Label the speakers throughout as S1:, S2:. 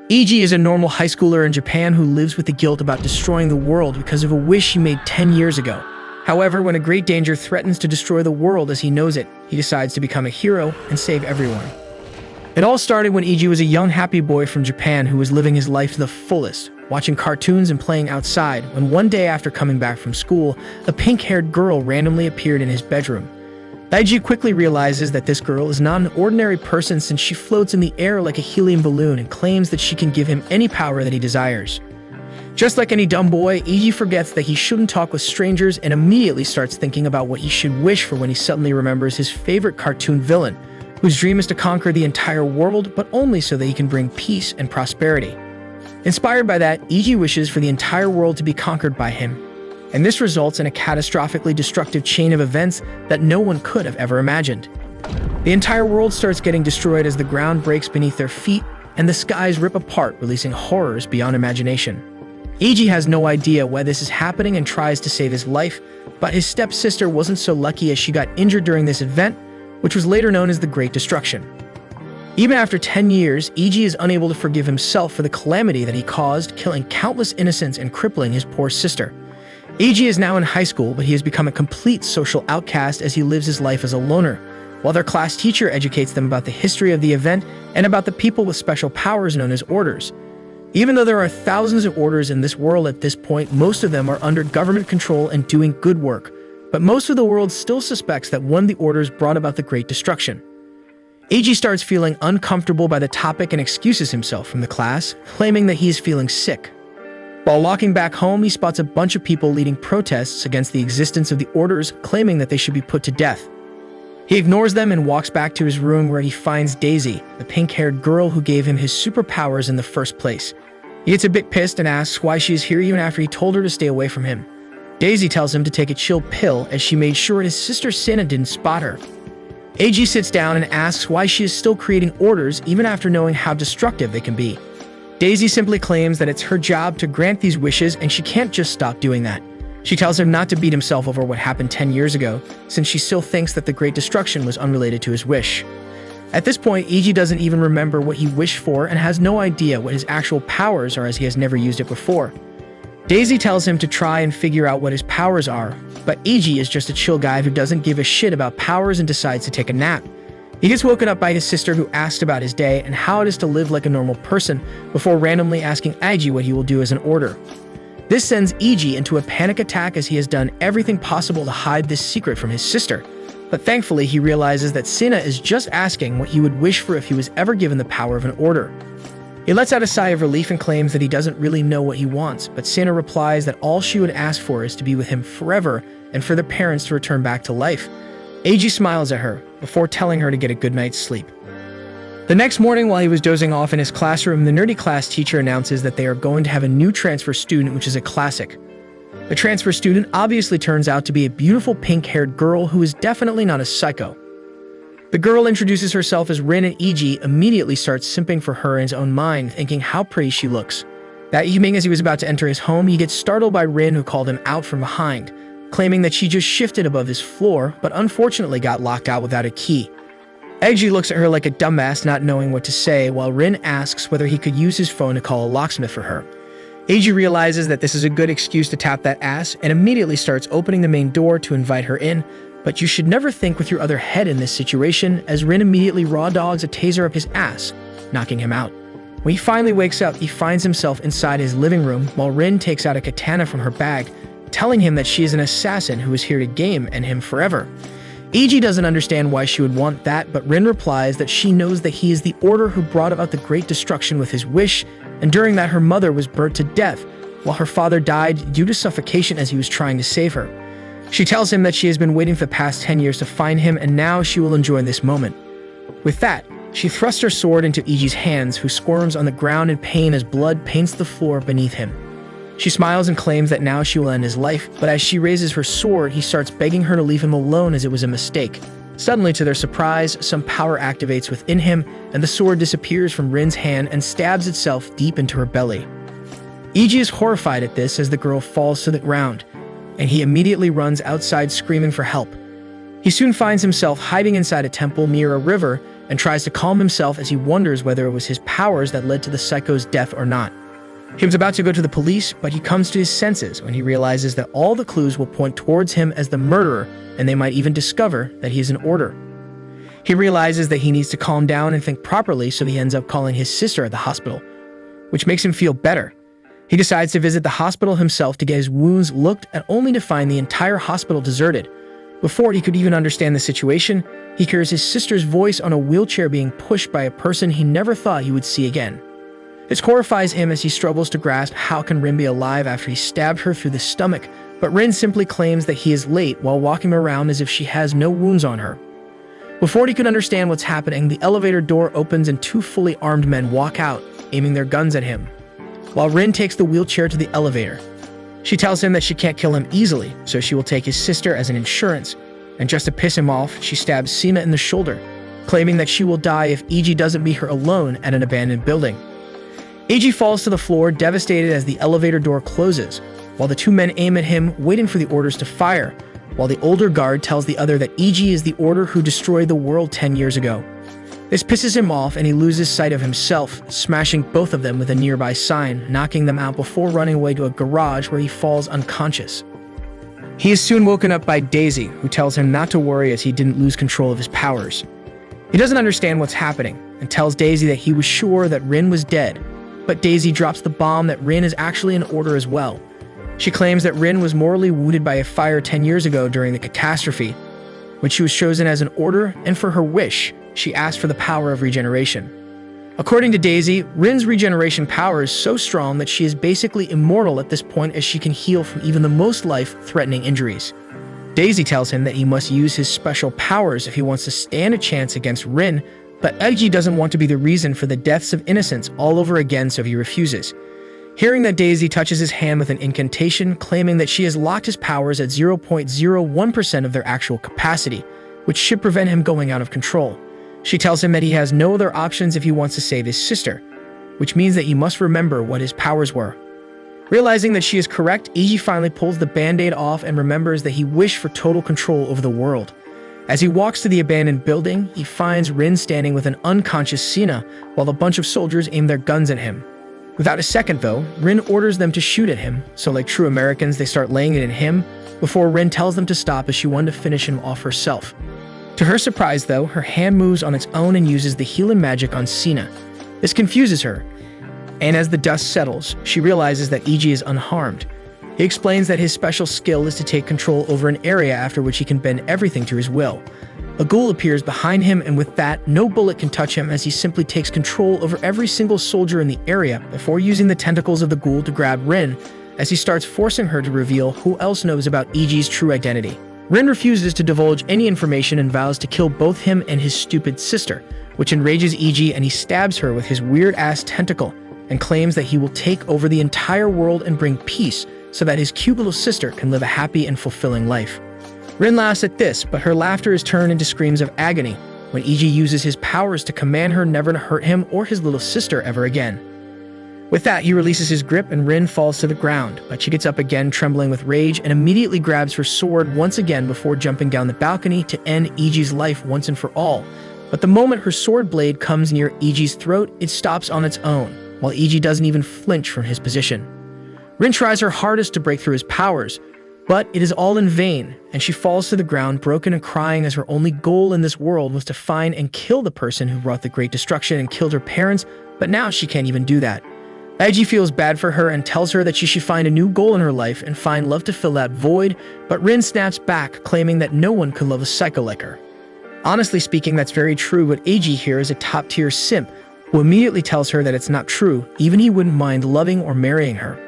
S1: Eiji is a normal high schooler in Japan who lives with the guilt about destroying the world because of a wish he made 10 years ago. However, when a great danger threatens to destroy the world as he knows it, he decides to become a hero and save everyone. It all started when Eiji was a young happy boy from Japan who was living his life to the fullest, watching cartoons and playing outside, when one day after coming back from school, a pink-haired girl randomly appeared in his bedroom. Eiji quickly realizes that this girl is not an ordinary person since she floats in the air like a helium balloon and claims that she can give him any power that he desires. Just like any dumb boy, Eiji forgets that he shouldn't talk with strangers and immediately starts thinking about what he should wish for when he suddenly remembers his favorite cartoon villain, whose dream is to conquer the entire world, but only so that he can bring peace and prosperity. Inspired by that, Eiji wishes for the entire world to be conquered by him, and this results in a catastrophically destructive chain of events that no one could have ever imagined. The entire world starts getting destroyed as the ground breaks beneath their feet and the skies rip apart, releasing horrors beyond imagination. Eiji has no idea why this is happening and tries to save his life, but his stepsister wasn't so lucky as she got injured during this event, which was later known as the Great Destruction. Even after 10 years, Eiji is unable to forgive himself for the calamity that he caused, killing countless innocents and crippling his poor sister. Eiji is now in high school, but he has become a complete social outcast as he lives his life as a loner, while their class teacher educates them about the history of the event and about the people with special powers known as orders. Even though there are thousands of orders in this world at this point, most of them are under government control and doing good work, but most of the world still suspects that one of the orders brought about the Great Destruction. Eiji starts feeling uncomfortable by the topic and excuses himself from the class, claiming that he is feeling sick. While walking back home, he spots a bunch of people leading protests against the existence of the orders, claiming that they should be put to death. He ignores them and walks back to his room where he finds Daisy, the pink-haired girl who gave him his superpowers in the first place. He gets a bit pissed and asks why she is here even after he told her to stay away from him. Daisy tells him to take a chill pill as she made sure his sister Sina didn't spot her. Eiji sits down and asks why she is still creating orders even after knowing how destructive they can be. Daisy simply claims that it's her job to grant these wishes and she can't just stop doing that. She tells him not to beat himself over what happened 10 years ago, since she still thinks that the Great Destruction was unrelated to his wish. At this point, Eiji doesn't even remember what he wished for and has no idea what his actual powers are as he has never used it before. Daisy tells him to try and figure out what his powers are, but Eiji is just a chill guy who doesn't give a shit about powers and decides to take a nap. He gets woken up by his sister who asks about his day and how it is to live like a normal person before randomly asking Eiji what he will do as an order. This sends Eiji into a panic attack as he has done everything possible to hide this secret from his sister. But thankfully, he realizes that Sina is just asking what he would wish for if he was ever given the power of an order. He lets out a sigh of relief and claims that he doesn't really know what he wants, but Sina replies that all she would ask for is to be with him forever and for their parents to return back to life. Eiji smiles at her before telling her to get a good night's sleep. The next morning, while he was dozing off in his classroom, the nerdy class teacher announces that they are going to have a new transfer student, which is a classic. The transfer student obviously turns out to be a beautiful pink-haired girl who is definitely not a psycho. The girl introduces herself as Rin and Eiji immediately starts simping for her in his own mind, thinking how pretty she looks. That evening, as he was about to enter his home, he gets startled by Rin, who called him out from behind, claiming that she just shifted above his floor, but unfortunately got locked out without a key. Eiji looks at her like a dumbass, not knowing what to say, while Rin asks whether he could use his phone to call a locksmith for her. Eiji realizes that this is a good excuse to tap that ass and immediately starts opening the main door to invite her in, but you should never think with your other head in this situation, as Rin immediately raw dogs a taser up his ass, knocking him out. When he finally wakes up, he finds himself inside his living room while Rin takes out a katana from her bag, telling him that she is an assassin who is here to game and him forever. Eiji doesn't understand why she would want that, but Rin replies that she knows that he is the order who brought about the Great Destruction with his wish, and during that her mother was burnt to death, while her father died due to suffocation as he was trying to save her. She tells him that she has been waiting for the past 10 years to find him, and now she will enjoy this moment. With that, she thrusts her sword into Eiji's hands, who squirms on the ground in pain as blood paints the floor beneath him. She smiles and claims that now she will end his life, but as she raises her sword, he starts begging her to leave him alone as it was a mistake. Suddenly, to their surprise, some power activates within him, and the sword disappears from Rin's hand and stabs itself deep into her belly. Eiji is horrified at this as the girl falls to the ground, and he immediately runs outside screaming for help. He soon finds himself hiding inside a temple near a river and tries to calm himself as he wonders whether it was his powers that led to the psycho's death or not. He was about to go to the police, but he comes to his senses when he realizes that all the clues will point towards him as the murderer, and they might even discover that he is an order. He realizes that he needs to calm down and think properly, so he ends up calling his sister at the hospital, which makes him feel better. He decides to visit the hospital himself to get his wounds looked at, only to find the entire hospital deserted. Before he could even understand the situation, he hears his sister's voice on a wheelchair being pushed by a person he never thought he would see again. This horrifies him as he struggles to grasp how can Rin be alive after he stabbed her through the stomach, but Rin simply claims that he is late while walking around as if she has no wounds on her. Before he could understand what's happening, the elevator door opens and two fully armed men walk out, aiming their guns at him, while Rin takes the wheelchair to the elevator. She tells him that she can't kill him easily, so she will take his sister as an insurance, and just to piss him off, she stabs Sina in the shoulder, claiming that she will die if Eiji doesn't meet her alone at an abandoned building. Eiji falls to the floor, devastated as the elevator door closes, while the two men aim at him, waiting for the orders to fire, while the older guard tells the other that Eiji is the order who destroyed the world 10 years ago. This pisses him off and he loses sight of himself, smashing both of them with a nearby sign, knocking them out before running away to a garage where he falls unconscious. He is soon woken up by Daisy, who tells him not to worry as he didn't lose control of his powers. He doesn't understand what's happening and tells Daisy that he was sure that Rin was dead, but Daisy drops the bomb that Rin is actually an order as well. She claims that Rin was mortally wounded by a fire 10 years ago during the catastrophe, when she was chosen as an order, and for her wish, she asked for the power of regeneration. According to Daisy, Rin's regeneration power is so strong that she is basically immortal at this point, as she can heal from even the most life-threatening injuries. Daisy tells him that he must use his special powers if he wants to stand a chance against Rin, but Eiji doesn't want to be the reason for the deaths of innocents all over again, so he refuses. Hearing that Daisy touches his hand with an incantation, claiming that she has locked his powers at 0.01% of their actual capacity, which should prevent him going out of control. She tells him that he has no other options if he wants to save his sister, which means that he must remember what his powers were. Realizing that she is correct, Eiji finally pulls the band-aid off and remembers that he wished for total control over the world. As he walks to the abandoned building, he finds Rin standing with an unconscious Sina, while a bunch of soldiers aim their guns at him. Without a second though, Rin orders them to shoot at him, so like true Americans, they start laying it in him, before Rin tells them to stop as she wanted to finish him off herself. To her surprise though, her hand moves on its own and uses the healing magic on Sina. This confuses her, and as the dust settles, she realizes that Eiji is unharmed. He explains that his special skill is to take control over an area, after which he can bend everything to his will. A ghoul appears behind him, and with that, no bullet can touch him, as he simply takes control over every single soldier in the area before using the tentacles of the ghoul to grab Rin, as he starts forcing her to reveal who else knows about Eiji's true identity. Rin refuses to divulge any information and vows to kill both him and his stupid sister, which enrages Eiji, and he stabs her with his weird-ass tentacle and claims that he will take over the entire world and bring peace so that his cute little sister can live a happy and fulfilling life. Rin laughs at this, but her laughter is turned into screams of agony when Eiji uses his powers to command her never to hurt him or his little sister ever again. With that, he releases his grip and Rin falls to the ground, but she gets up again, trembling with rage, and immediately grabs her sword once again before jumping down the balcony to end Eiji's life once and for all. But the moment her sword blade comes near Eiji's throat, it stops on its own, while Eiji doesn't even flinch from his position. Rin tries her hardest to break through his powers, but it is all in vain, and she falls to the ground broken and crying, as her only goal in this world was to find and kill the person who wrought the great destruction and killed her parents, but now she can't even do that. Eiji feels bad for her and tells her that she should find a new goal in her life and find love to fill that void, but Rin snaps back, claiming that no one could love a psycho like her. Honestly speaking, that's very true, but Eiji here is a top-tier simp who immediately tells her that it's not true, even he wouldn't mind loving or marrying her.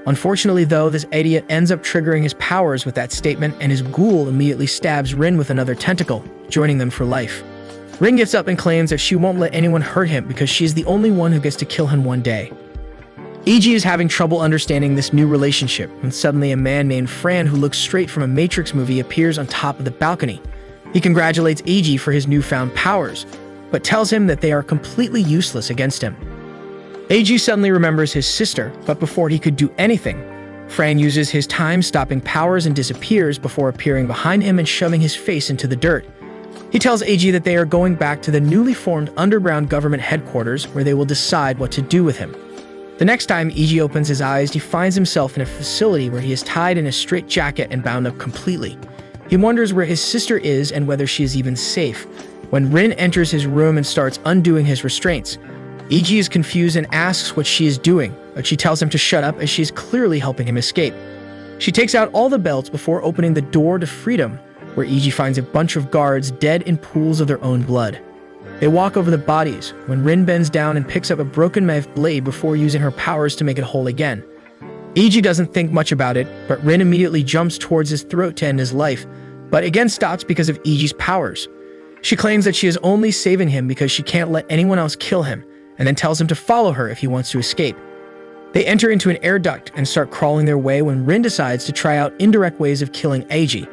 S1: Unfortunately though, this idiot ends up triggering his powers with that statement, and his ghoul immediately stabs Rin with another tentacle, joining them for life. Rin gets up and claims that she won't let anyone hurt him because she is the only one who gets to kill him one day. Eiji is having trouble understanding this new relationship when suddenly a man named Fran, who looks straight from a Matrix movie, appears on top of the balcony. He congratulates Eiji for his newfound powers, but tells him that they are completely useless against him. Eiji suddenly remembers his sister, but before he could do anything, Fran uses his time-stopping powers and disappears before appearing behind him and shoving his face into the dirt. He tells Eiji that they are going back to the newly formed underground government headquarters where they will decide what to do with him. The next time Eiji opens his eyes, he finds himself in a facility where he is tied in a straitjacket and bound up completely. He wonders where his sister is and whether she is even safe, when Rin enters his room and starts undoing his restraints. Eiji is confused and asks what she is doing, but she tells him to shut up as she is clearly helping him escape. She takes out all the belts before opening the door to freedom, where Eiji finds a bunch of guards dead in pools of their own blood. They walk over the bodies, when Rin bends down and picks up a broken knife blade before using her powers to make it whole again. Eiji doesn't think much about it, but Rin immediately jumps towards his throat to end his life, but again stops because of Eiji's powers. She claims that she is only saving him because she can't let anyone else kill him, and then tells him to follow her if he wants to escape. They enter into an air duct and start crawling their way when Rin decides to try out indirect ways of killing Eiji.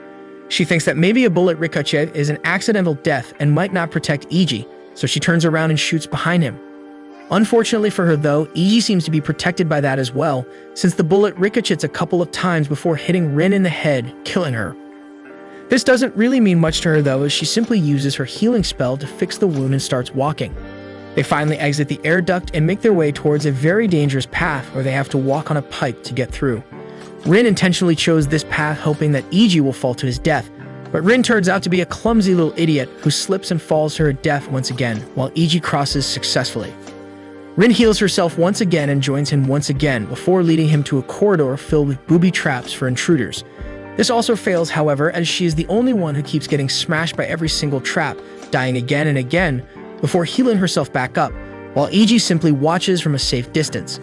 S1: She thinks that maybe a bullet ricochet is an accidental death and might not protect Eiji, so she turns around and shoots behind him. Unfortunately for her though, Eiji seems to be protected by that as well, since the bullet ricochets a couple of times before hitting Rin in the head, killing her. This doesn't really mean much to her though, as she simply uses her healing spell to fix the wound and starts walking. They finally exit the air duct and make their way towards a very dangerous path where they have to walk on a pipe to get through. Rin intentionally chose this path hoping that Eiji will fall to his death, but Rin turns out to be a clumsy little idiot who slips and falls to her death once again, while Eiji crosses successfully. Rin heals herself once again and joins him once again before leading him to a corridor filled with booby traps for intruders. This also fails, however, as she is the only one who keeps getting smashed by every single trap, dying again and again, before healing herself back up, while Eiji simply watches from a safe distance.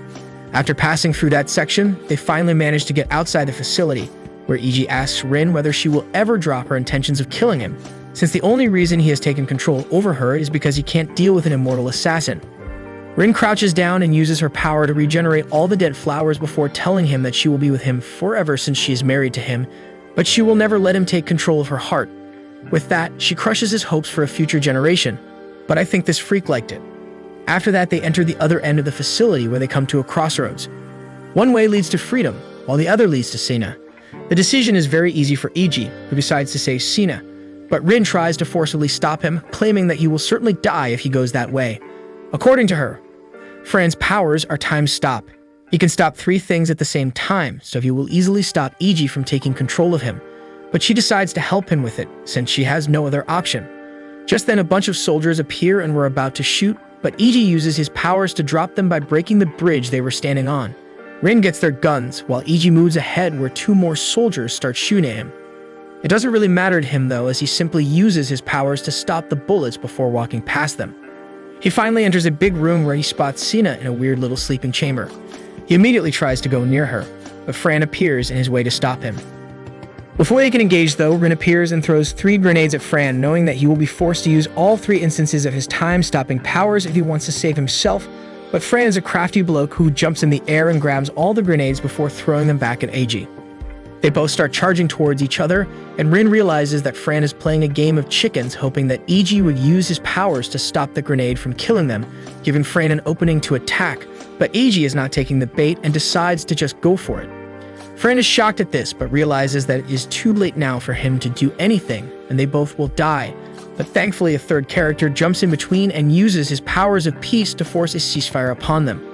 S1: After passing through that section, they finally manage to get outside the facility, where Eiji asks Rin whether she will ever drop her intentions of killing him, since the only reason he has taken control over her is because he can't deal with an immortal assassin. Rin crouches down and uses her power to regenerate all the dead flowers before telling him that she will be with him forever since she is married to him, but she will never let him take control of her heart. With that, she crushes his hopes for a future generation, but I think this freak liked it. After that, they enter the other end of the facility where they come to a crossroads. One way leads to freedom, while the other leads to Sina. The decision is very easy for Eiji, who decides to save Sina, but Rin tries to forcibly stop him, claiming that he will certainly die if he goes that way. According to her, Fran's powers are time stop. He can stop 3 things at the same time, so he will easily stop Eiji from taking control of him, but she decides to help him with it, since she has no other option. Just then a bunch of soldiers appear and were about to shoot, but Eiji uses his powers to drop them by breaking the bridge they were standing on. Rin gets their guns, while Eiji moves ahead where 2 more soldiers start shooting at him. It doesn't really matter to him though, as he simply uses his powers to stop the bullets before walking past them. He finally enters a big room where he spots Sina in a weird little sleeping chamber. He immediately tries to go near her, but Fran appears in his way to stop him. Before they can engage though, Rin appears and throws 3 grenades at Fran, knowing that he will be forced to use all 3 instances of his time-stopping powers if he wants to save himself, but Fran is a crafty bloke who jumps in the air and grabs all the grenades before throwing them back at Eiji. They both start charging towards each other, and Rin realizes that Fran is playing a game of chickens, hoping that Eiji would use his powers to stop the grenade from killing them, giving Fran an opening to attack, but Eiji is not taking the bait and decides to just go for it. Fran is shocked at this, but realizes that it is too late now for him to do anything, and they both will die. But thankfully, a third character jumps in between and uses his powers of peace to force a ceasefire upon them.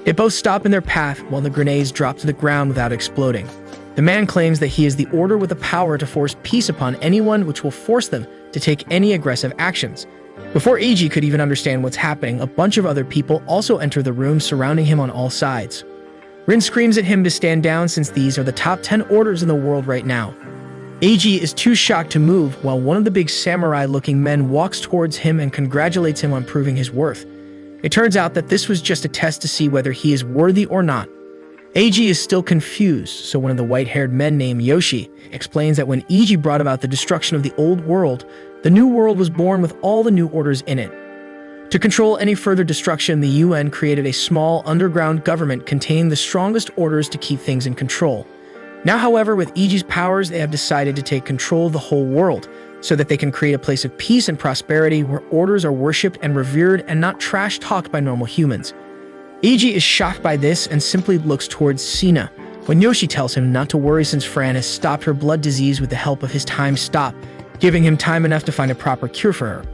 S1: They both stop in their path while the grenades drop to the ground without exploding. The man claims that he is the order with the power to force peace upon anyone, which will force them to take any aggressive actions. Before Eiji could even understand what's happening, a bunch of other people also enter the room, surrounding him on all sides. Rin screams at him to stand down, since these are the top 10 orders in the world right now. Eiji is too shocked to move, while one of the big samurai-looking men walks towards him and congratulates him on proving his worth. It turns out that this was just a test to see whether he is worthy or not. Eiji is still confused, so one of the white-haired men named Yoshi explains that when Eiji brought about the destruction of the old world, the new world was born with all the new orders in it. To control any further destruction, the UN created a small underground government containing the strongest orders to keep things in control. Now, however, with Eiji's powers, they have decided to take control of the whole world, so that they can create a place of peace and prosperity where orders are worshipped and revered and not trash-talked by normal humans. Eiji is shocked by this and simply looks towards Sina, when Yoshi tells him not to worry since Fran has stopped her blood disease with the help of his time stop. giving him time enough to find a proper cure for her.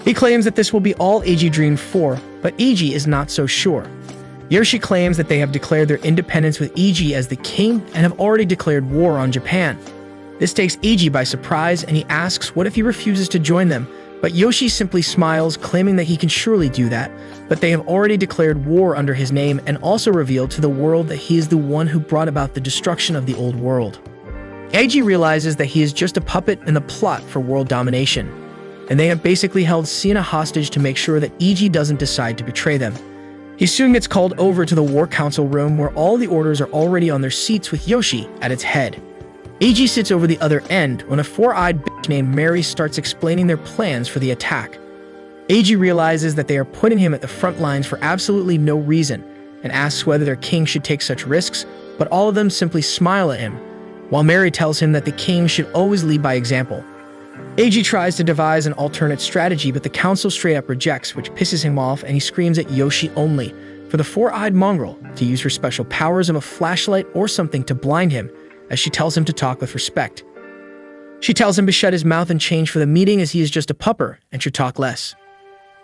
S1: He claims that this will be all Eiji dreamed for, but Eiji is not so sure. Yoshi claims that they have declared their independence with Eiji as the king and have already declared war on Japan. This takes Eiji by surprise, and he asks what if he refuses to join them, but Yoshi simply smiles, claiming that he can surely do that, but they have already declared war under his name and also revealed to the world that he is the one who brought about the destruction of the old world. Eiji realizes that he is just a puppet in the plot for world domination, and they have basically held Sina hostage to make sure that Eiji doesn't decide to betray them. He soon gets called over to the War Council room where all the orders are already on their seats with Yoshi at its head. Eiji sits over the other end when a four-eyed bitch named Mary starts explaining their plans for the attack. Eiji realizes that they are putting him at the front lines for absolutely no reason and asks whether their king should take such risks, but all of them simply smile at him, while Mary tells him that the king should always lead by example. Eiji tries to devise an alternate strategy, but the council straight up rejects, which pisses him off, and he screams at Yoshi only for the four-eyed mongrel to use her special powers of a flashlight or something to blind him, as she tells him to talk with respect. She tells him to shut his mouth and change for the meeting, as he is just a pupper and should talk less.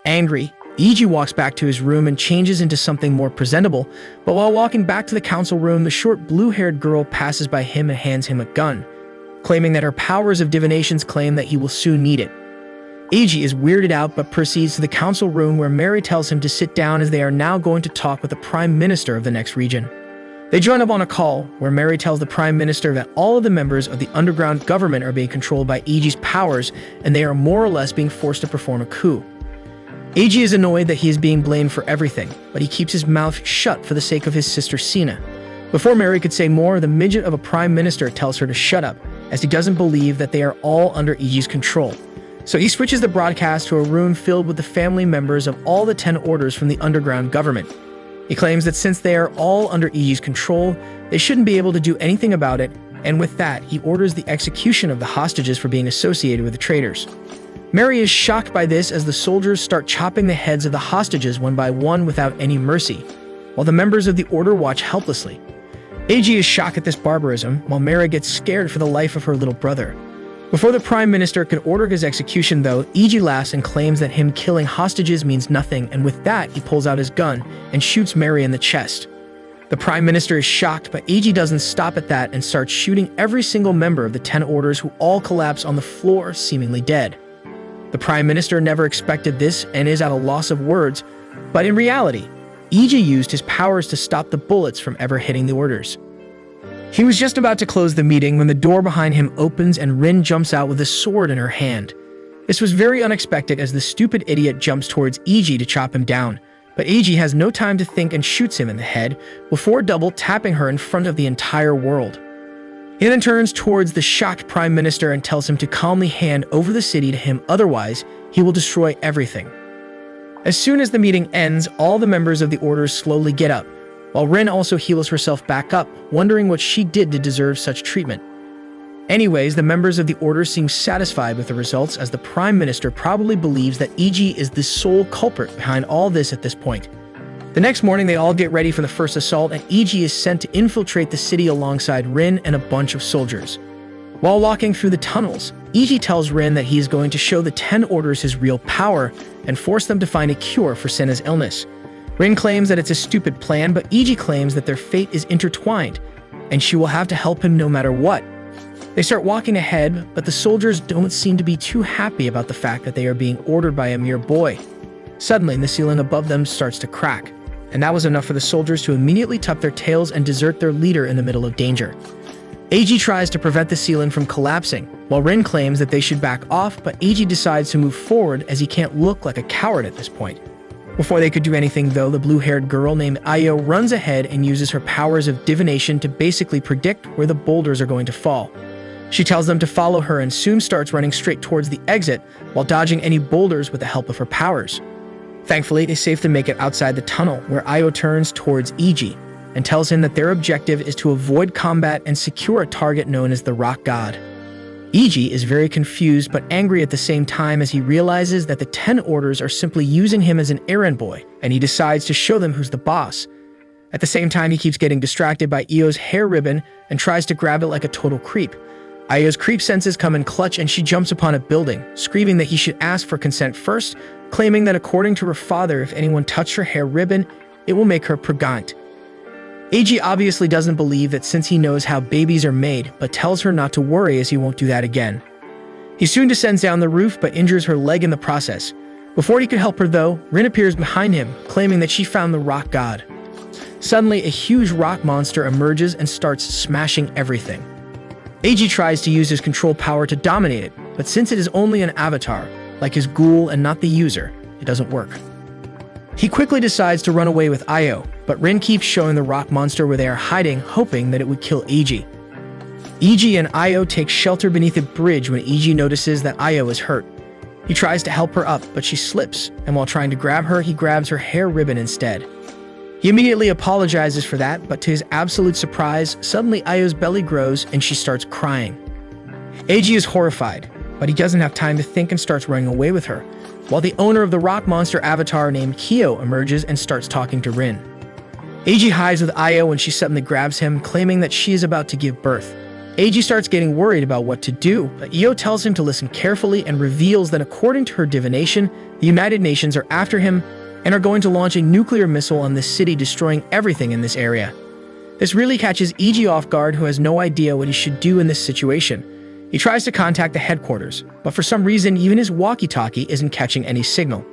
S1: Angry, Eiji walks back to his room and changes into something more presentable, but while walking back to the council room, the short blue-haired girl passes by him and hands him a gun, claiming that her powers of divinations claim that he will soon need it. Eiji is weirded out but proceeds to the council room where Mary tells him to sit down, as they are now going to talk with the prime minister of the next region. They join up on a call where Mary tells the prime minister that all of the members of the underground government are being controlled by Eiji's powers, and they are more or less being forced to perform a coup. Eiji is annoyed that he is being blamed for everything, but he keeps his mouth shut for the sake of his sister Sina. Before Mary could say more, the midget of a prime minister tells her to shut up, as he doesn't believe that they are all under Eiji's control. So he switches the broadcast to a room filled with the family members of all the 10 orders from the underground government. He claims that since they are all under Eiji's control, they shouldn't be able to do anything about it, and with that, he orders the execution of the hostages for being associated with the traitors. Mary is shocked by this, as the soldiers start chopping the heads of the hostages one by one without any mercy, while the members of the order watch helplessly. Eiji is shocked at this barbarism, while Mary gets scared for the life of her little brother. Before the prime minister could order his execution, though, Eiji laughs and claims that him killing hostages means nothing, and with that, he pulls out his gun and shoots Mary in the chest. The prime minister is shocked, but Eiji doesn't stop at that and starts shooting every single member of the 10 orders, who all collapse on the floor, seemingly dead. The prime minister never expected this and is at a loss of words, but in reality, Eiji used his powers to stop the bullets from ever hitting the orders. He was just about to close the meeting when the door behind him opens and Rin jumps out with a sword in her hand. This was very unexpected, as the stupid idiot jumps towards Eiji to chop him down, but Eiji has no time to think and shoots him in the head before double tapping her in front of the entire world. He then turns towards the shocked prime minister and tells him to calmly hand over the city to him, otherwise he will destroy everything. As soon as the meeting ends, all the members of the orders slowly get up, while Rin also heals herself back up, wondering what she did to deserve such treatment. Anyways, the members of the order seem satisfied with the results, as the prime minister probably believes that Eiji is the sole culprit behind all this at this point. The next morning, they all get ready for the first assault, and Eiji is sent to infiltrate the city alongside Rin and a bunch of soldiers. While walking through the tunnels, Eiji tells Rin that he is going to show the 10 orders his real power and force them to find a cure for Senna's illness. Rin claims that it's a stupid plan, but Eiji claims that their fate is intertwined, and she will have to help him no matter what. They start walking ahead, but the soldiers don't seem to be too happy about the fact that they are being ordered by a mere boy. Suddenly, the ceiling above them starts to crack, and that was enough for the soldiers to immediately tuck their tails and desert their leader in the middle of danger. Eiji tries to prevent the ceiling from collapsing, while Rin claims that they should back off, but Eiji decides to move forward, as he can't look like a coward at this point. Before they could do anything, though, the blue-haired girl named Ayo runs ahead and uses her powers of divination to basically predict where the boulders are going to fall. She tells them to follow her and soon starts running straight towards the exit while dodging any boulders with the help of her powers. Thankfully, they safely make it outside the tunnel, where Ayo turns towards Eiji and tells him that their objective is to avoid combat and secure a target known as the Rock God. Eiji is very confused but angry at the same time, as he realizes that the 10 orders are simply using him as an errand boy, and he decides to show them who's the boss. At the same time, he keeps getting distracted by Io's hair ribbon and tries to grab it like a total creep. Ayo's creep senses come in clutch and she jumps upon a building, screaming that he should ask for consent first, claiming that according to her father, if anyone touched her hair ribbon, it will make her pregnant. Eiji obviously doesn't believe that since he knows how babies are made, but tells her not to worry as he won't do that again. He soon descends down the roof but injures her leg in the process. Before he could help her though, Rin appears behind him, claiming that she found the rock god. Suddenly, a huge rock monster emerges and starts smashing everything. Eiji tries to use his control power to dominate it, but since it is only an avatar, like his ghoul and not the user, it doesn't work. He quickly decides to run away with Ayo, but Rin keeps showing the rock monster where they are hiding, hoping that it would kill Eiji. Eiji and Ayo take shelter beneath a bridge when Eiji notices that Ayo is hurt. He tries to help her up, but she slips, and while trying to grab her, he grabs her hair ribbon instead. He immediately apologizes for that, but to his absolute surprise, suddenly Ayo's belly grows and she starts crying. Eiji is horrified, but he doesn't have time to think and starts running away with her, while the owner of the rock monster avatar named Kyo emerges and starts talking to Rin. Eiji hides with Ayo when she suddenly grabs him, claiming that she is about to give birth. Eiji starts getting worried about what to do, but Ayo tells him to listen carefully and reveals that according to her divination, the United Nations are after him and are going to launch a nuclear missile on this city, destroying everything in this area. This really catches Eiji off guard, who has no idea what he should do in this situation. He tries to contact the headquarters, but for some reason even his walkie-talkie isn't catching any signal.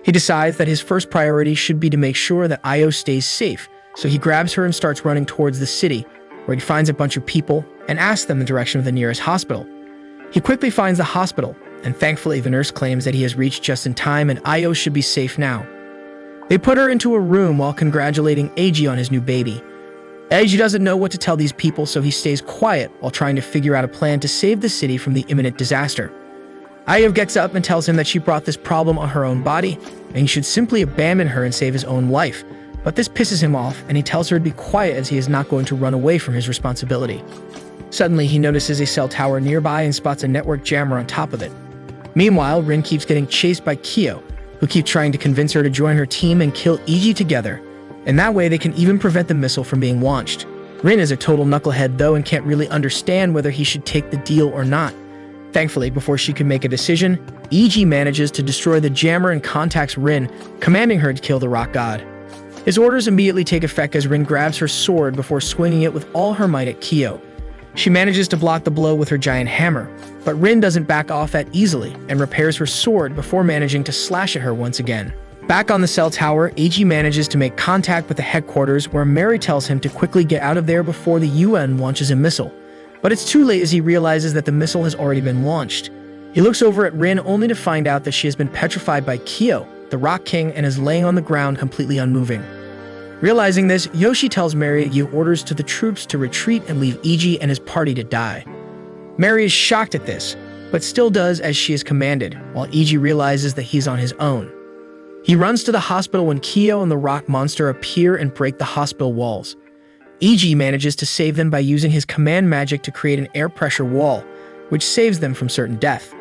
S1: He decides that his first priority should be to make sure that Ayo stays safe, so he grabs her and starts running towards the city, where he finds a bunch of people and asks them the direction of the nearest hospital. He quickly finds the hospital, and thankfully the nurse claims that he has reached just in time and Ayo should be safe now. They put her into a room while congratulating Eiji on his new baby. Eiji doesn't know what to tell these people, so he stays quiet while trying to figure out a plan to save the city from the imminent disaster. Ayo gets up and tells him that she brought this problem on her own body, and he should simply abandon her and save his own life. But this pisses him off, and he tells her to be quiet as he is not going to run away from his responsibility. Suddenly, he notices a cell tower nearby and spots a network jammer on top of it. Meanwhile, Rin keeps getting chased by Kyo, who keeps trying to convince her to join her team and kill Eiji together, and that way they can even prevent the missile from being launched. Rin is a total knucklehead though and can't really understand whether he should take the deal or not. Thankfully, before she can make a decision, Eiji manages to destroy the jammer and contacts Rin, commanding her to kill the rock god. His orders immediately take effect as Rin grabs her sword before swinging it with all her might at Kyo. She manages to block the blow with her giant hammer, but Rin doesn't back off that easily and repairs her sword before managing to slash at her once again. Back on the cell tower, Eiji manages to make contact with the headquarters, where Mary tells him to quickly get out of there before the UN launches a missile. But it's too late as he realizes that the missile has already been launched. He looks over at Rin only to find out that she has been petrified by Kyo, the Rock King, and is laying on the ground completely unmoving. Realizing this, Yoshi tells Mary to give orders to the troops to retreat and leave Eiji and his party to die. Mary is shocked at this, but still does as she is commanded, while Eiji realizes that he's on his own. He runs to the hospital when Kyo and the rock monster appear and break the hospital walls. Eiji manages to save them by using his command magic to create an air pressure wall, which saves them from certain death.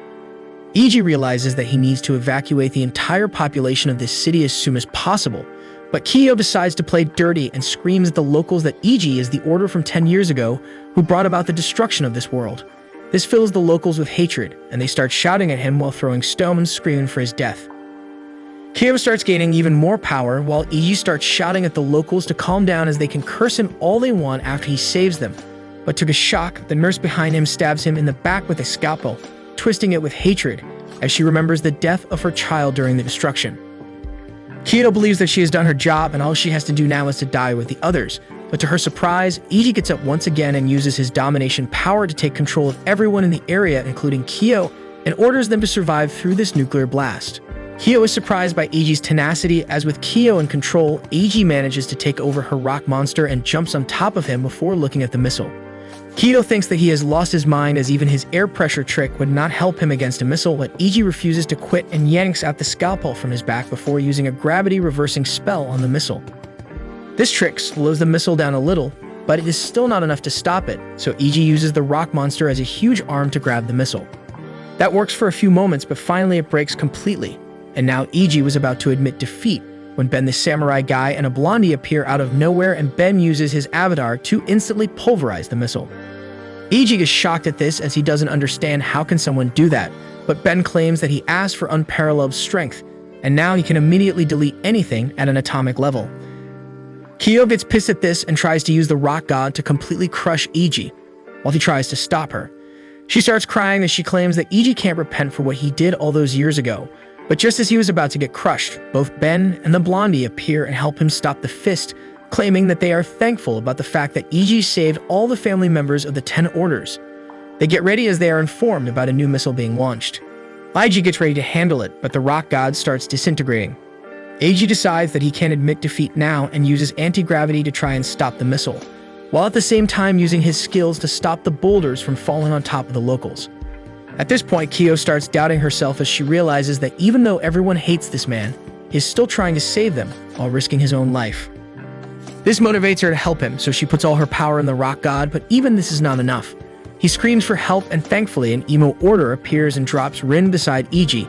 S1: Eiji realizes that he needs to evacuate the entire population of this city as soon as possible, but Kyo decides to play dirty and screams at the locals that Eiji is the order from 10 years ago who brought about the destruction of this world. This fills the locals with hatred, and they start shouting at him while throwing stones, screaming for his death. Kyo starts gaining even more power, while Eiji starts shouting at the locals to calm down as they can curse him all they want after he saves them. But to his shock, the nurse behind him stabs him in the back with a scalpel, twisting it with hatred, as she remembers the death of her child during the destruction. Kyo believes that she has done her job and all she has to do now is to die with the others, but to her surprise, Eiji gets up once again and uses his domination power to take control of everyone in the area, including Kyo, and orders them to survive through this nuclear blast. Kyo is surprised by Eiji's tenacity, as with Kyo in control, Eiji manages to take over her rock monster and jumps on top of him before looking at the missile. Kyo thinks that he has lost his mind, as even his air pressure trick would not help him against a missile, but Eiji refuses to quit and yanks out the scalpel from his back before using a gravity-reversing spell on the missile. This trick slows the missile down a little, but it is still not enough to stop it, so Eiji uses the rock monster as a huge arm to grab the missile. That works for a few moments, but finally it breaks completely, and now Eiji was about to admit defeat when Ben the samurai guy and a blondie appear out of nowhere, and Ben uses his avatar to instantly pulverize the missile. Eiji is shocked at this as he doesn't understand how can someone do that, but Ben claims that he asked for unparalleled strength, and now he can immediately delete anything at an atomic level. Kyo gets pissed at this and tries to use the rock god to completely crush Eiji, while he tries to stop her. She starts crying as she claims that Eiji can't repent for what he did all those years ago, but just as he was about to get crushed, both Ben and the blondie appear and help him stop the fist, claiming that they are thankful about the fact that Eiji saved all the family members of the 10 orders. They get ready as they are informed about a new missile being launched. Eiji gets ready to handle it, but the rock god starts disintegrating. Eiji decides that he can't admit defeat now and uses anti-gravity to try and stop the missile, while at the same time using his skills to stop the boulders from falling on top of the locals. At this point, Kyo starts doubting herself as she realizes that even though everyone hates this man, he is still trying to save them while risking his own life. This motivates her to help him, so she puts all her power in the rock god, but even this is not enough. He screams for help, and thankfully an emo order appears and drops Rin beside Eiji,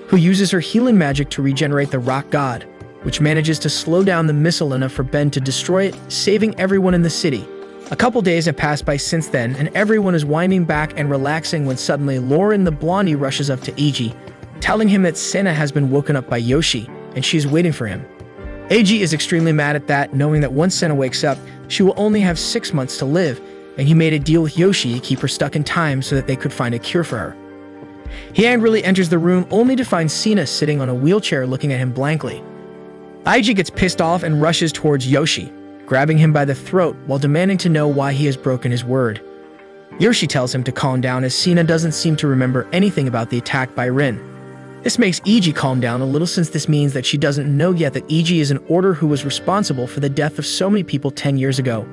S1: who uses her healing magic to regenerate the rock god, which manages to slow down the missile enough for Ben to destroy it, saving everyone in the city. A couple days have passed by since then, and everyone is winding back and relaxing when suddenly Lauren the blondie rushes up to Eiji, telling him that Senna has been woken up by Yoshi, and she is waiting for him. Eiji is extremely mad at that, knowing that once Senna wakes up, she will only have 6 months to live, and he made a deal with Yoshi to keep her stuck in time so that they could find a cure for her. He angrily enters the room only to find Senna sitting on a wheelchair looking at him blankly. Eiji gets pissed off and rushes towards Yoshi, grabbing him by the throat while demanding to know why he has broken his word. Yoshi tells him to calm down as Senna doesn't seem to remember anything about the attack by Rin. This makes Eiji calm down a little since this means that she doesn't know yet that Eiji is an order who was responsible for the death of so many people 10 years ago.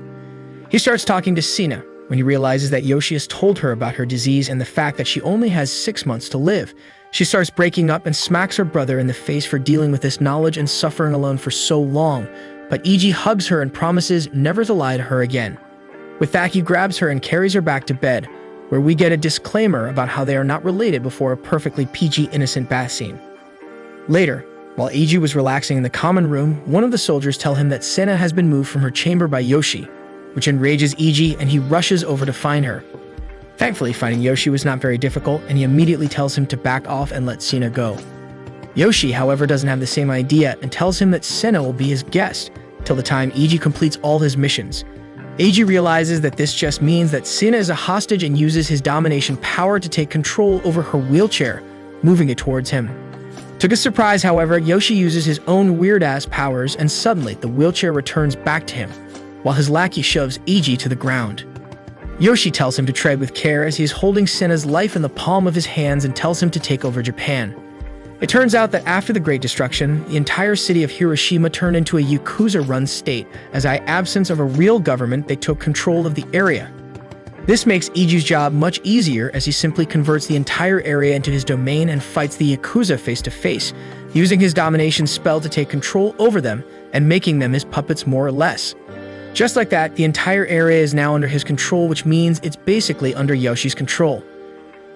S1: He starts talking to Senna when he realizes that Yoshi has told her about her disease and the fact that she only has 6 months to live. She starts breaking up and smacks her brother in the face for dealing with this knowledge and suffering alone for so long, but Eiji hugs her and promises never to lie to her again. With that, he grabs her and carries her back to bed, where we get a disclaimer about how they are not related before a perfectly PG innocent bath scene. Later, while Eiji was relaxing in the common room, one of the soldiers tell him that Senna has been moved from her chamber by Yoshi, which enrages Eiji and he rushes over to find her. Thankfully, finding Yoshi was not very difficult, and he immediately tells him to back off and let Senna go. Yoshi, however, doesn't have the same idea and tells him that Senna will be his guest till the time Eiji completes all his missions. Eiji realizes that this just means that Senna is a hostage and uses his domination power to take control over her wheelchair, moving it towards him. To his surprise, however, Yoshi uses his own weird-ass powers and suddenly the wheelchair returns back to him, while his lackey shoves Eiji to the ground. Yoshi tells him to tread with care as he is holding Senna's life in the palm of his hands and tells him to take over Japan. It turns out that after the Great Destruction, the entire city of Hiroshima turned into a Yakuza-run state, as in absence of a real government, they took control of the area. This makes Eiji's job much easier as he simply converts the entire area into his domain and fights the Yakuza face-to-face, using his domination spell to take control over them and making them his puppets more or less. Just like that, the entire area is now under his control, which means it's basically under Yoshi's control.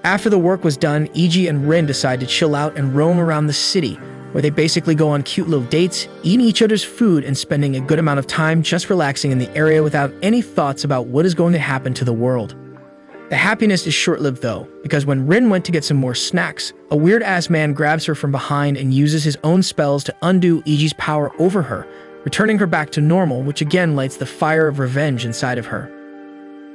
S1: After the work was done, Eiji and Rin decide to chill out and roam around the city, where they basically go on cute little dates, eating each other's food and spending a good amount of time just relaxing in the area without any thoughts about what is going to happen to the world. The happiness is short-lived though, because when Rin went to get some more snacks, a weird-ass man grabs her from behind and uses his own spells to undo Eiji's power over her, returning her back to normal, which again lights the fire of revenge inside of her.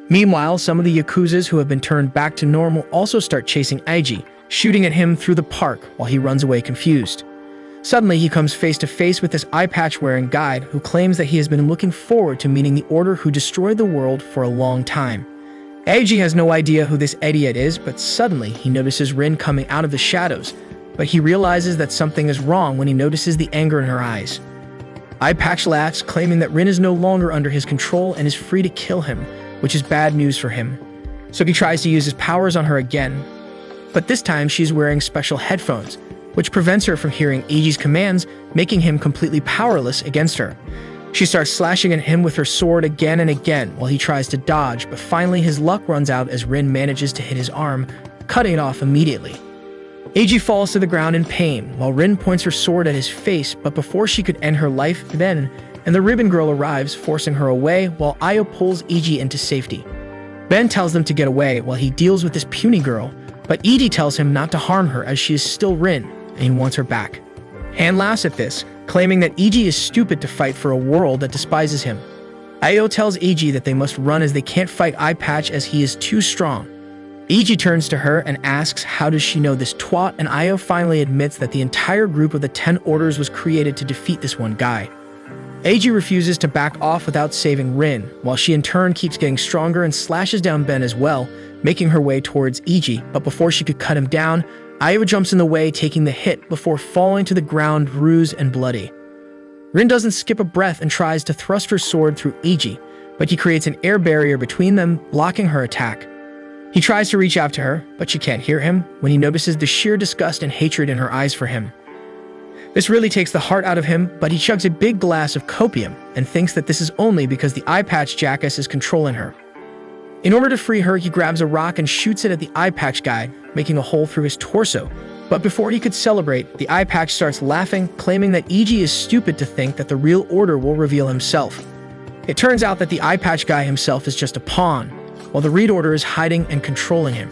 S1: Meanwhile, some of the Yakuzas who have been turned back to normal also start chasing Eiji, shooting at him through the park while he runs away confused. Suddenly, he comes face to face with this eye patch-wearing guide who claims that he has been looking forward to meeting the Order who destroyed the world for a long time. Eiji has no idea who this idiot is, but suddenly he notices Rin coming out of the shadows, but he realizes that something is wrong when he notices the anger in her eyes. Eye Patch laughs, claiming that Rin is no longer under his control and is free to kill him, which is bad news for him. So he tries to use his powers on her again, but this time she's wearing special headphones, which prevents her from hearing Eiji's commands, making him completely powerless against her. She starts slashing at him with her sword again and again while he tries to dodge, but finally his luck runs out as Rin manages to hit his arm, cutting it off immediately. Eiji falls to the ground in pain while Rin points her sword at his face, but before she could end her life then, and the ribbon girl arrives, forcing her away while Io pulls Eiji into safety. Ben tells them to get away while he deals with this puny girl, but Eiji tells him not to harm her as she is still Rin, and he wants her back. Han laughs at this, claiming that Eiji is stupid to fight for a world that despises him. Io tells Eiji that they must run as they can't fight Eye Patch as he is too strong. Eiji turns to her and asks how does she know this twat, and Io finally admits that the entire group of the 10 Orders was created to defeat this one guy. Eiji refuses to back off without saving Rin, while she in turn keeps getting stronger and slashes down Ben as well, making her way towards Eiji, but before she could cut him down, Io jumps in the way, taking the hit before falling to the ground bruised and bloody. Rin doesn't skip a breath and tries to thrust her sword through Eiji, but he creates an air barrier between them, blocking her attack. He tries to reach out to her, but she can't hear him when he notices the sheer disgust and hatred in her eyes for him. This really takes the heart out of him, but he chugs a big glass of copium and thinks that this is only because the Eye Patch jackass is controlling her. In order to free her, he grabs a rock and shoots it at the Eye Patch guy, making a hole through his torso. But before he could celebrate, the Eye Patch starts laughing, claiming that Eiji is stupid to think that the real Order will reveal himself. It turns out that the Eye Patch guy himself is just a pawn, while the Reed Order is hiding and controlling him.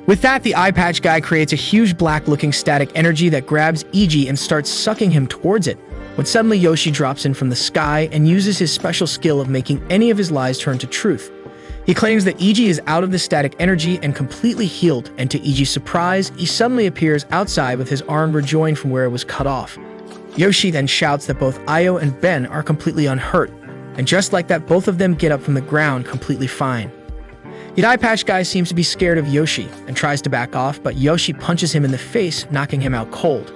S1: With that, the Eye Patch guy creates a huge black-looking static energy that grabs Eiji and starts sucking him towards it, when suddenly Yoshi drops in from the sky and uses his special skill of making any of his lies turn to truth. He claims that Eiji is out of the static energy and completely healed, and to Eiji's surprise, he suddenly appears outside with his arm rejoined from where it was cut off. Yoshi then shouts that both Io and Ben are completely unhurt, and just like that, both of them get up from the ground completely fine. The Eye Patch guy seems to be scared of Yoshi and tries to back off, but Yoshi punches him in the face, knocking him out cold.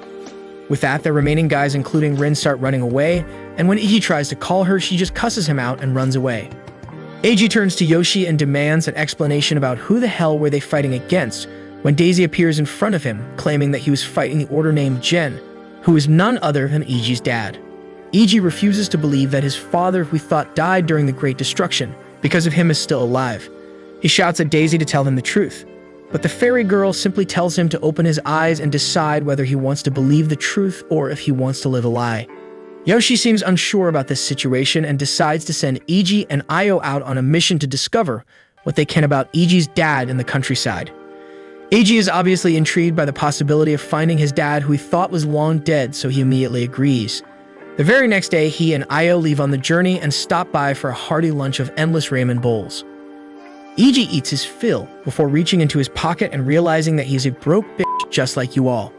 S1: With that, the remaining guys, including Rin, start running away, and when Eiji tries to call her, she just cusses him out and runs away. Eiji turns to Yoshi and demands an explanation about who the hell were they fighting against, when Daisy appears in front of him, claiming that he was fighting the Order named Gen, who is none other than Eiji's dad. Eiji refuses to believe that his father, who he thought died during the Great Destruction, because of him is still alive. He shouts at Daisy to tell him the truth, but the fairy girl simply tells him to open his eyes and decide whether he wants to believe the truth or if he wants to live a lie. Yoshi seems unsure about this situation and decides to send Eiji and Io out on a mission to discover what they can about Eiji's dad in the countryside. Eiji is obviously intrigued by the possibility of finding his dad, who he thought was long dead, so he immediately agrees. The very next day, he and Io leave on the journey and stop by for a hearty lunch of endless ramen bowls. Eiji eats his fill before reaching into his pocket and realizing that he's a broke bitch just like you all.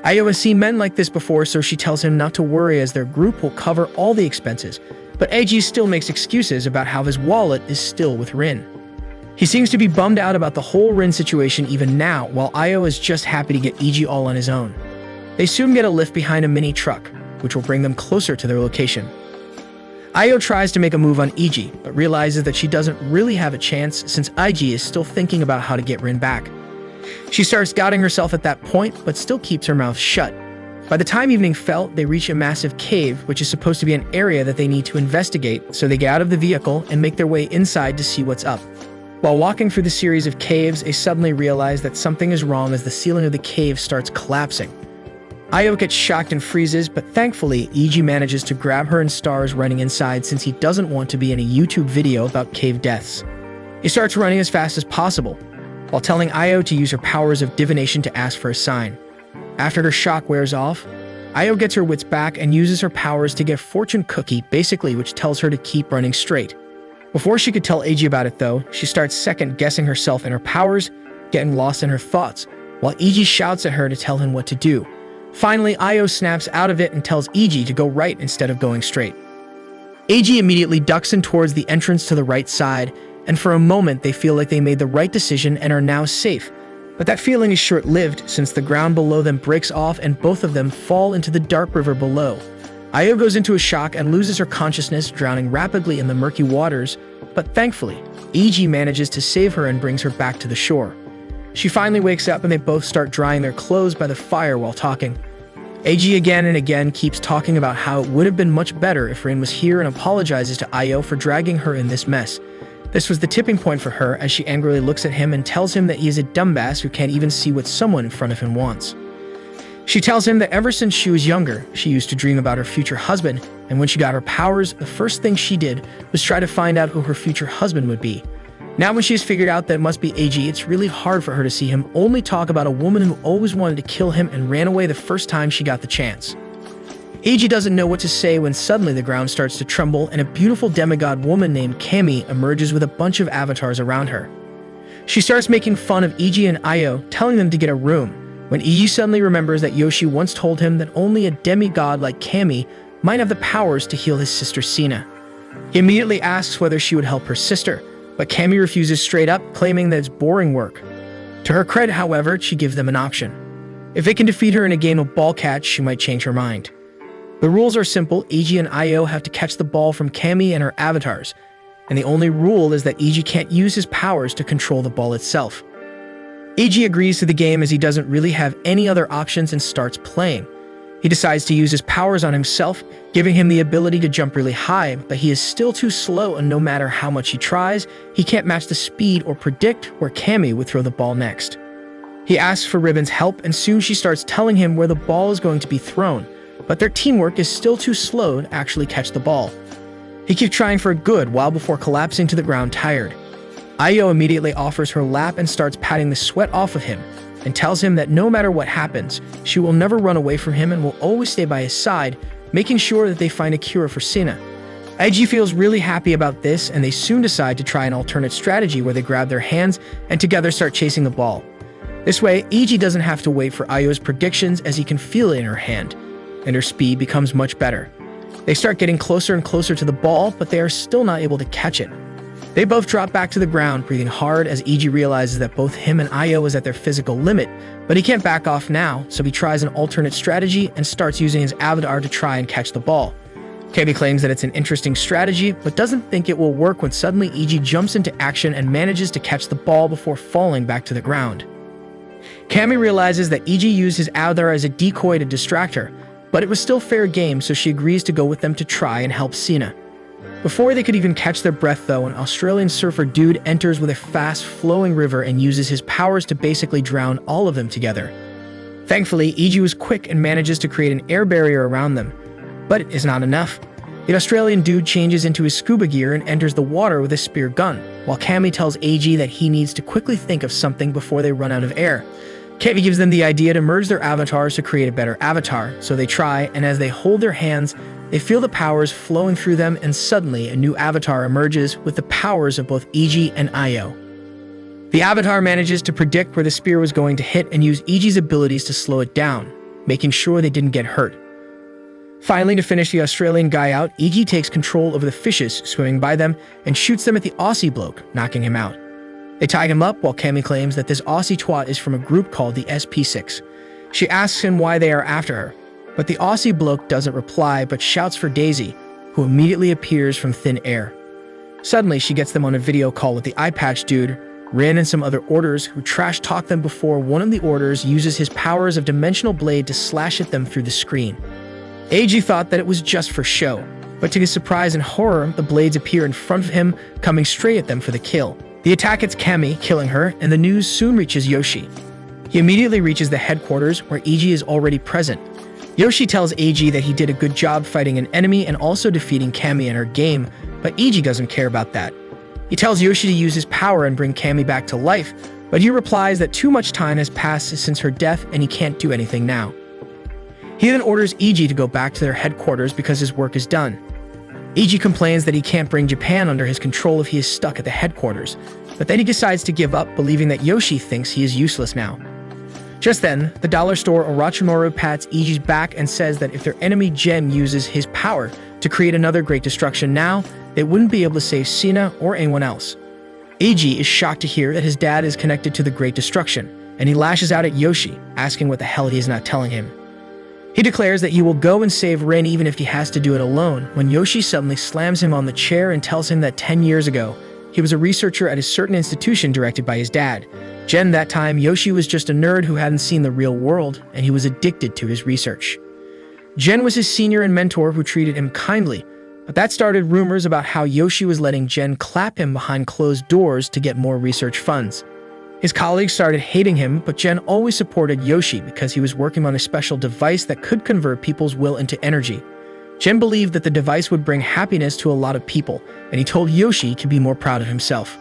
S1: Io has seen men like this before, so she tells him not to worry as their group will cover all the expenses, but Eiji still makes excuses about how his wallet is still with Rin. He seems to be bummed out about the whole Rin situation even now, while Io is just happy to get Eiji all on his own. They soon get a lift behind a mini truck, which will bring them closer to their location. Io tries to make a move on Eiji, but realizes that she doesn't really have a chance since Eiji is still thinking about how to get Rin back. She starts doubting herself at that point, but still keeps her mouth shut. By the time evening fell, they reach a massive cave, which is supposed to be an area that they need to investigate, so they get out of the vehicle and make their way inside to see what's up. While walking through the series of caves, they suddenly realize that something is wrong as the ceiling of the cave starts collapsing. Io gets shocked and freezes, but thankfully, Eiji manages to grab her and stars running inside since he doesn't want to be in a YouTube video about cave deaths. He starts running as fast as possible, while telling Io to use her powers of divination to ask for a sign. After her shock wears off, Io gets her wits back and uses her powers to get fortune cookie, basically which tells her to keep running straight. Before she could tell Eiji about it though, she starts second-guessing herself and her powers, getting lost in her thoughts, while Eiji shouts at her to tell him what to do. Finally, Io snaps out of it and tells Eiji to go right instead of going straight. Eiji immediately ducks in towards the entrance to the right side, and for a moment they feel like they made the right decision and are now safe. But that feeling is short-lived since the ground below them breaks off and both of them fall into the dark river below. Io goes into a shock and loses her consciousness, drowning rapidly in the murky waters, but thankfully, Eiji manages to save her and brings her back to the shore. She finally wakes up and they both start drying their clothes by the fire while talking. Eiji again and again keeps talking about how it would have been much better if Rin was here and apologizes to Io for dragging her in this mess. This was the tipping point for her as she angrily looks at him and tells him that he is a dumbass who can't even see what someone in front of him wants. She tells him that ever since she was younger, she used to dream about her future husband, and when she got her powers, the first thing she did was try to find out who her future husband would be. Now when she has figured out that it must be Eiji, it's really hard for her to see him only talk about a woman who always wanted to kill him and ran away the first time she got the chance. Eiji doesn't know what to say when suddenly the ground starts to tremble and a beautiful demigod woman named Kami emerges with a bunch of avatars around her. She starts making fun of Eiji and Io, telling them to get a room, when Eiji suddenly remembers that Yoshi once told him that only a demigod like Kami might have the powers to heal his sister Sina. He immediately asks whether she would help her sister, but Kami refuses straight up, claiming that it's boring work. To her credit, however, she gives them an option. If they can defeat her in a game of ball catch, she might change her mind. The rules are simple. Eiji and Io have to catch the ball from Kami and her avatars, and the only rule is that Eiji can't use his powers to control the ball itself. Eiji agrees to the game as he doesn't really have any other options and starts playing. He decides to use his powers on himself, giving him the ability to jump really high, but he is still too slow, and no matter how much he tries, he can't match the speed or predict where Kami would throw the ball next. He asks for Ribbon's help, and soon she starts telling him where the ball is going to be thrown, but their teamwork is still too slow to actually catch the ball. He keeps trying for a good while before collapsing to the ground tired. Io immediately offers her lap and starts patting the sweat off of him, and tells him that no matter what happens, she will never run away from him and will always stay by his side, making sure that they find a cure for Sina. Eiji feels really happy about this, and they soon decide to try an alternate strategy where they grab their hands and together start chasing the ball. This way, Eiji doesn't have to wait for Io's predictions as he can feel it in her hand, and her speed becomes much better. They start getting closer and closer to the ball, but they are still not able to catch it. They both drop back to the ground, breathing hard as Eiji realizes that both him and Io is at their physical limit, but he can't back off now, so he tries an alternate strategy and starts using his avatar to try and catch the ball. Kami claims that it's an interesting strategy, but doesn't think it will work when suddenly Eiji jumps into action and manages to catch the ball before falling back to the ground. Kami realizes that Eiji used his avatar as a decoy to distract her, but it was still fair game, so she agrees to go with them to try and help Sina. Before they could even catch their breath though, an Australian surfer dude enters with a fast flowing river and uses his powers to basically drown all of them together. Thankfully, Eiji was quick and manages to create an air barrier around them, but it is not enough. The Australian dude changes into his scuba gear and enters the water with a spear gun, while Kami tells Eiji that he needs to quickly think of something before they run out of air. Kami gives them the idea to merge their avatars to create a better avatar, so they try, and as they hold their hands, they feel the powers flowing through them, and suddenly a new avatar emerges with the powers of both Eiji and Io. The avatar manages to predict where the spear was going to hit and use Eiji's abilities to slow it down, making sure they didn't get hurt. Finally, to finish the Australian guy out, Eiji takes control over the fishes swimming by them and shoots them at the Aussie bloke, knocking him out. They tie him up while Kami claims that this Aussie twat is from a group called the SP6. She asks him why they are after her, but the Aussie bloke doesn't reply but shouts for Daisy, who immediately appears from thin air. Suddenly, she gets them on a video call with the eye patch dude, Rin and some other orders who trash talk them before one of the orders uses his powers of Dimensional Blade to slash at them through the screen. Eiji thought that it was just for show, but to his surprise and horror, the blades appear in front of him, coming straight at them for the kill. The attack hits Kami, killing her, and the news soon reaches Yoshi. He immediately reaches the headquarters, where Eiji is already present. Yoshi tells Eiji that he did a good job fighting an enemy and also defeating Kami in her game, but Eiji doesn't care about that. He tells Yoshi to use his power and bring Kami back to life, but he replies that too much time has passed since her death and he can't do anything now. He then orders Eiji to go back to their headquarters because his work is done. Eiji complains that he can't bring Japan under his control if he is stuck at the headquarters, but then he decides to give up, believing that Yoshi thinks he is useless now. Just then, the dollar store Orochimaru pats Eiji's back and says that if their enemy Gen uses his power to create another great destruction now, they wouldn't be able to save Sina or anyone else. Eiji is shocked to hear that his dad is connected to the Great Destruction, and he lashes out at Yoshi, asking what the hell he is not telling him. He declares that he will go and save Rin even if he has to do it alone, when Yoshi suddenly slams him on the chair and tells him that 10 years ago, he was a researcher at a certain institution directed by his dad. Gen that time, Yoshi was just a nerd who hadn't seen the real world, and he was addicted to his research. Gen was his senior and mentor who treated him kindly, but that started rumors about how Yoshi was letting Gen clap him behind closed doors to get more research funds. His colleagues started hating him, but Gen always supported Yoshi because he was working on a special device that could convert people's will into energy. Gen believed that the device would bring happiness to a lot of people, and he told Yoshi to be more proud of himself.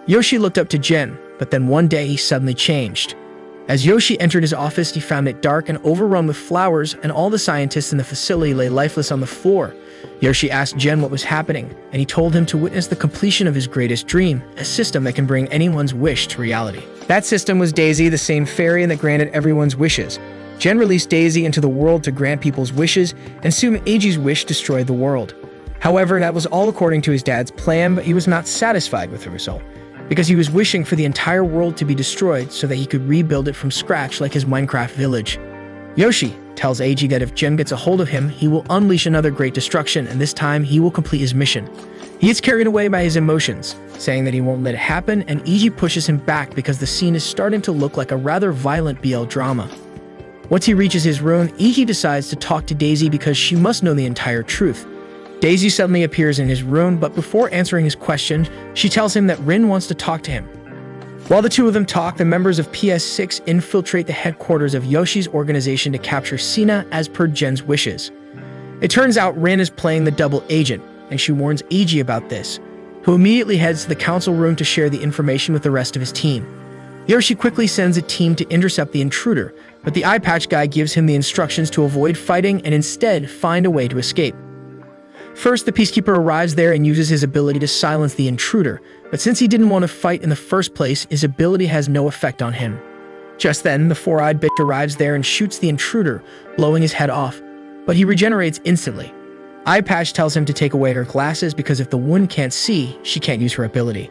S1: Yoshi looked up to Jen, but then one day he suddenly changed. As Yoshi entered his office, he found it dark and overrun with flowers, and all the scientists in the facility lay lifeless on the floor. Yoshi asked Jen what was happening, and he told him to witness the completion of his greatest dream, a system that can bring anyone's wish to reality. That system was Daisy, the same fairy that granted everyone's wishes. Jen released Daisy into the world to grant people's wishes, and soon Eiji's wish destroyed the world. However, that was all according to his dad's plan, but he was not satisfied with the result, because he was wishing for the entire world to be destroyed so that he could rebuild it from scratch like his Minecraft village. Yoshi tells Eiji that if Jen gets a hold of him, he will unleash another great destruction, and this time he will complete his mission. He gets carried away by his emotions, saying that he won't let it happen, and Eiji pushes him back because the scene is starting to look like a rather violent BL drama. Once he reaches his room, Eiji decides to talk to Daisy because she must know the entire truth. Daisy suddenly appears in his room, but before answering his question, she tells him that Rin wants to talk to him. While the two of them talk, the members of PS6 infiltrate the headquarters of Yoshi's organization to capture Sina as per Jen's wishes. It turns out Rin is playing the double agent, and she warns Eiji about this, who immediately heads to the council room to share the information with the rest of his team. Yoshi quickly sends a team to intercept the intruder, but the eye patch guy gives him the instructions to avoid fighting and instead find a way to escape. First, the peacekeeper arrives there and uses his ability to silence the intruder, but since he didn't want to fight in the first place, his ability has no effect on him. Just then, the four-eyed bitch arrives there and shoots the intruder, blowing his head off, but he regenerates instantly. Eye Patch tells him to take away her glasses because if the woman can't see, she can't use her ability.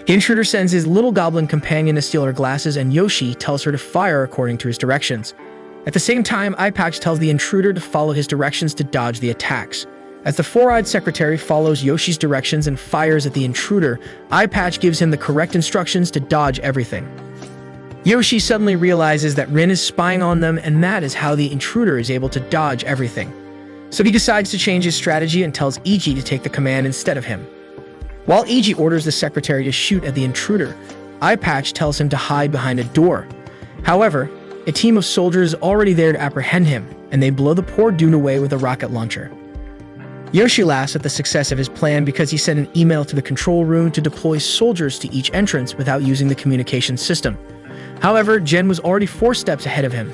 S1: The intruder sends his little goblin companion to steal her glasses, and Yoshi tells her to fire according to his directions. At the same time, Eye Patch tells the intruder to follow his directions to dodge the attacks. As the four-eyed secretary follows Yoshi's directions and fires at the intruder, Eye Patch gives him the correct instructions to dodge everything. Yoshi suddenly realizes that Rin is spying on them, and that is how the intruder is able to dodge everything. So he decides to change his strategy and tells Eiji to take the command instead of him. While Eiji orders the secretary to shoot at the intruder, Eye Patch tells him to hide behind a door. However, a team of soldiers is already there to apprehend him, and they blow the poor dude away with a rocket launcher. Yoshi laughs at the success of his plan because he sent an email to the control room to deploy soldiers to each entrance without using the communication system. However, Jen was already 4 steps ahead of him.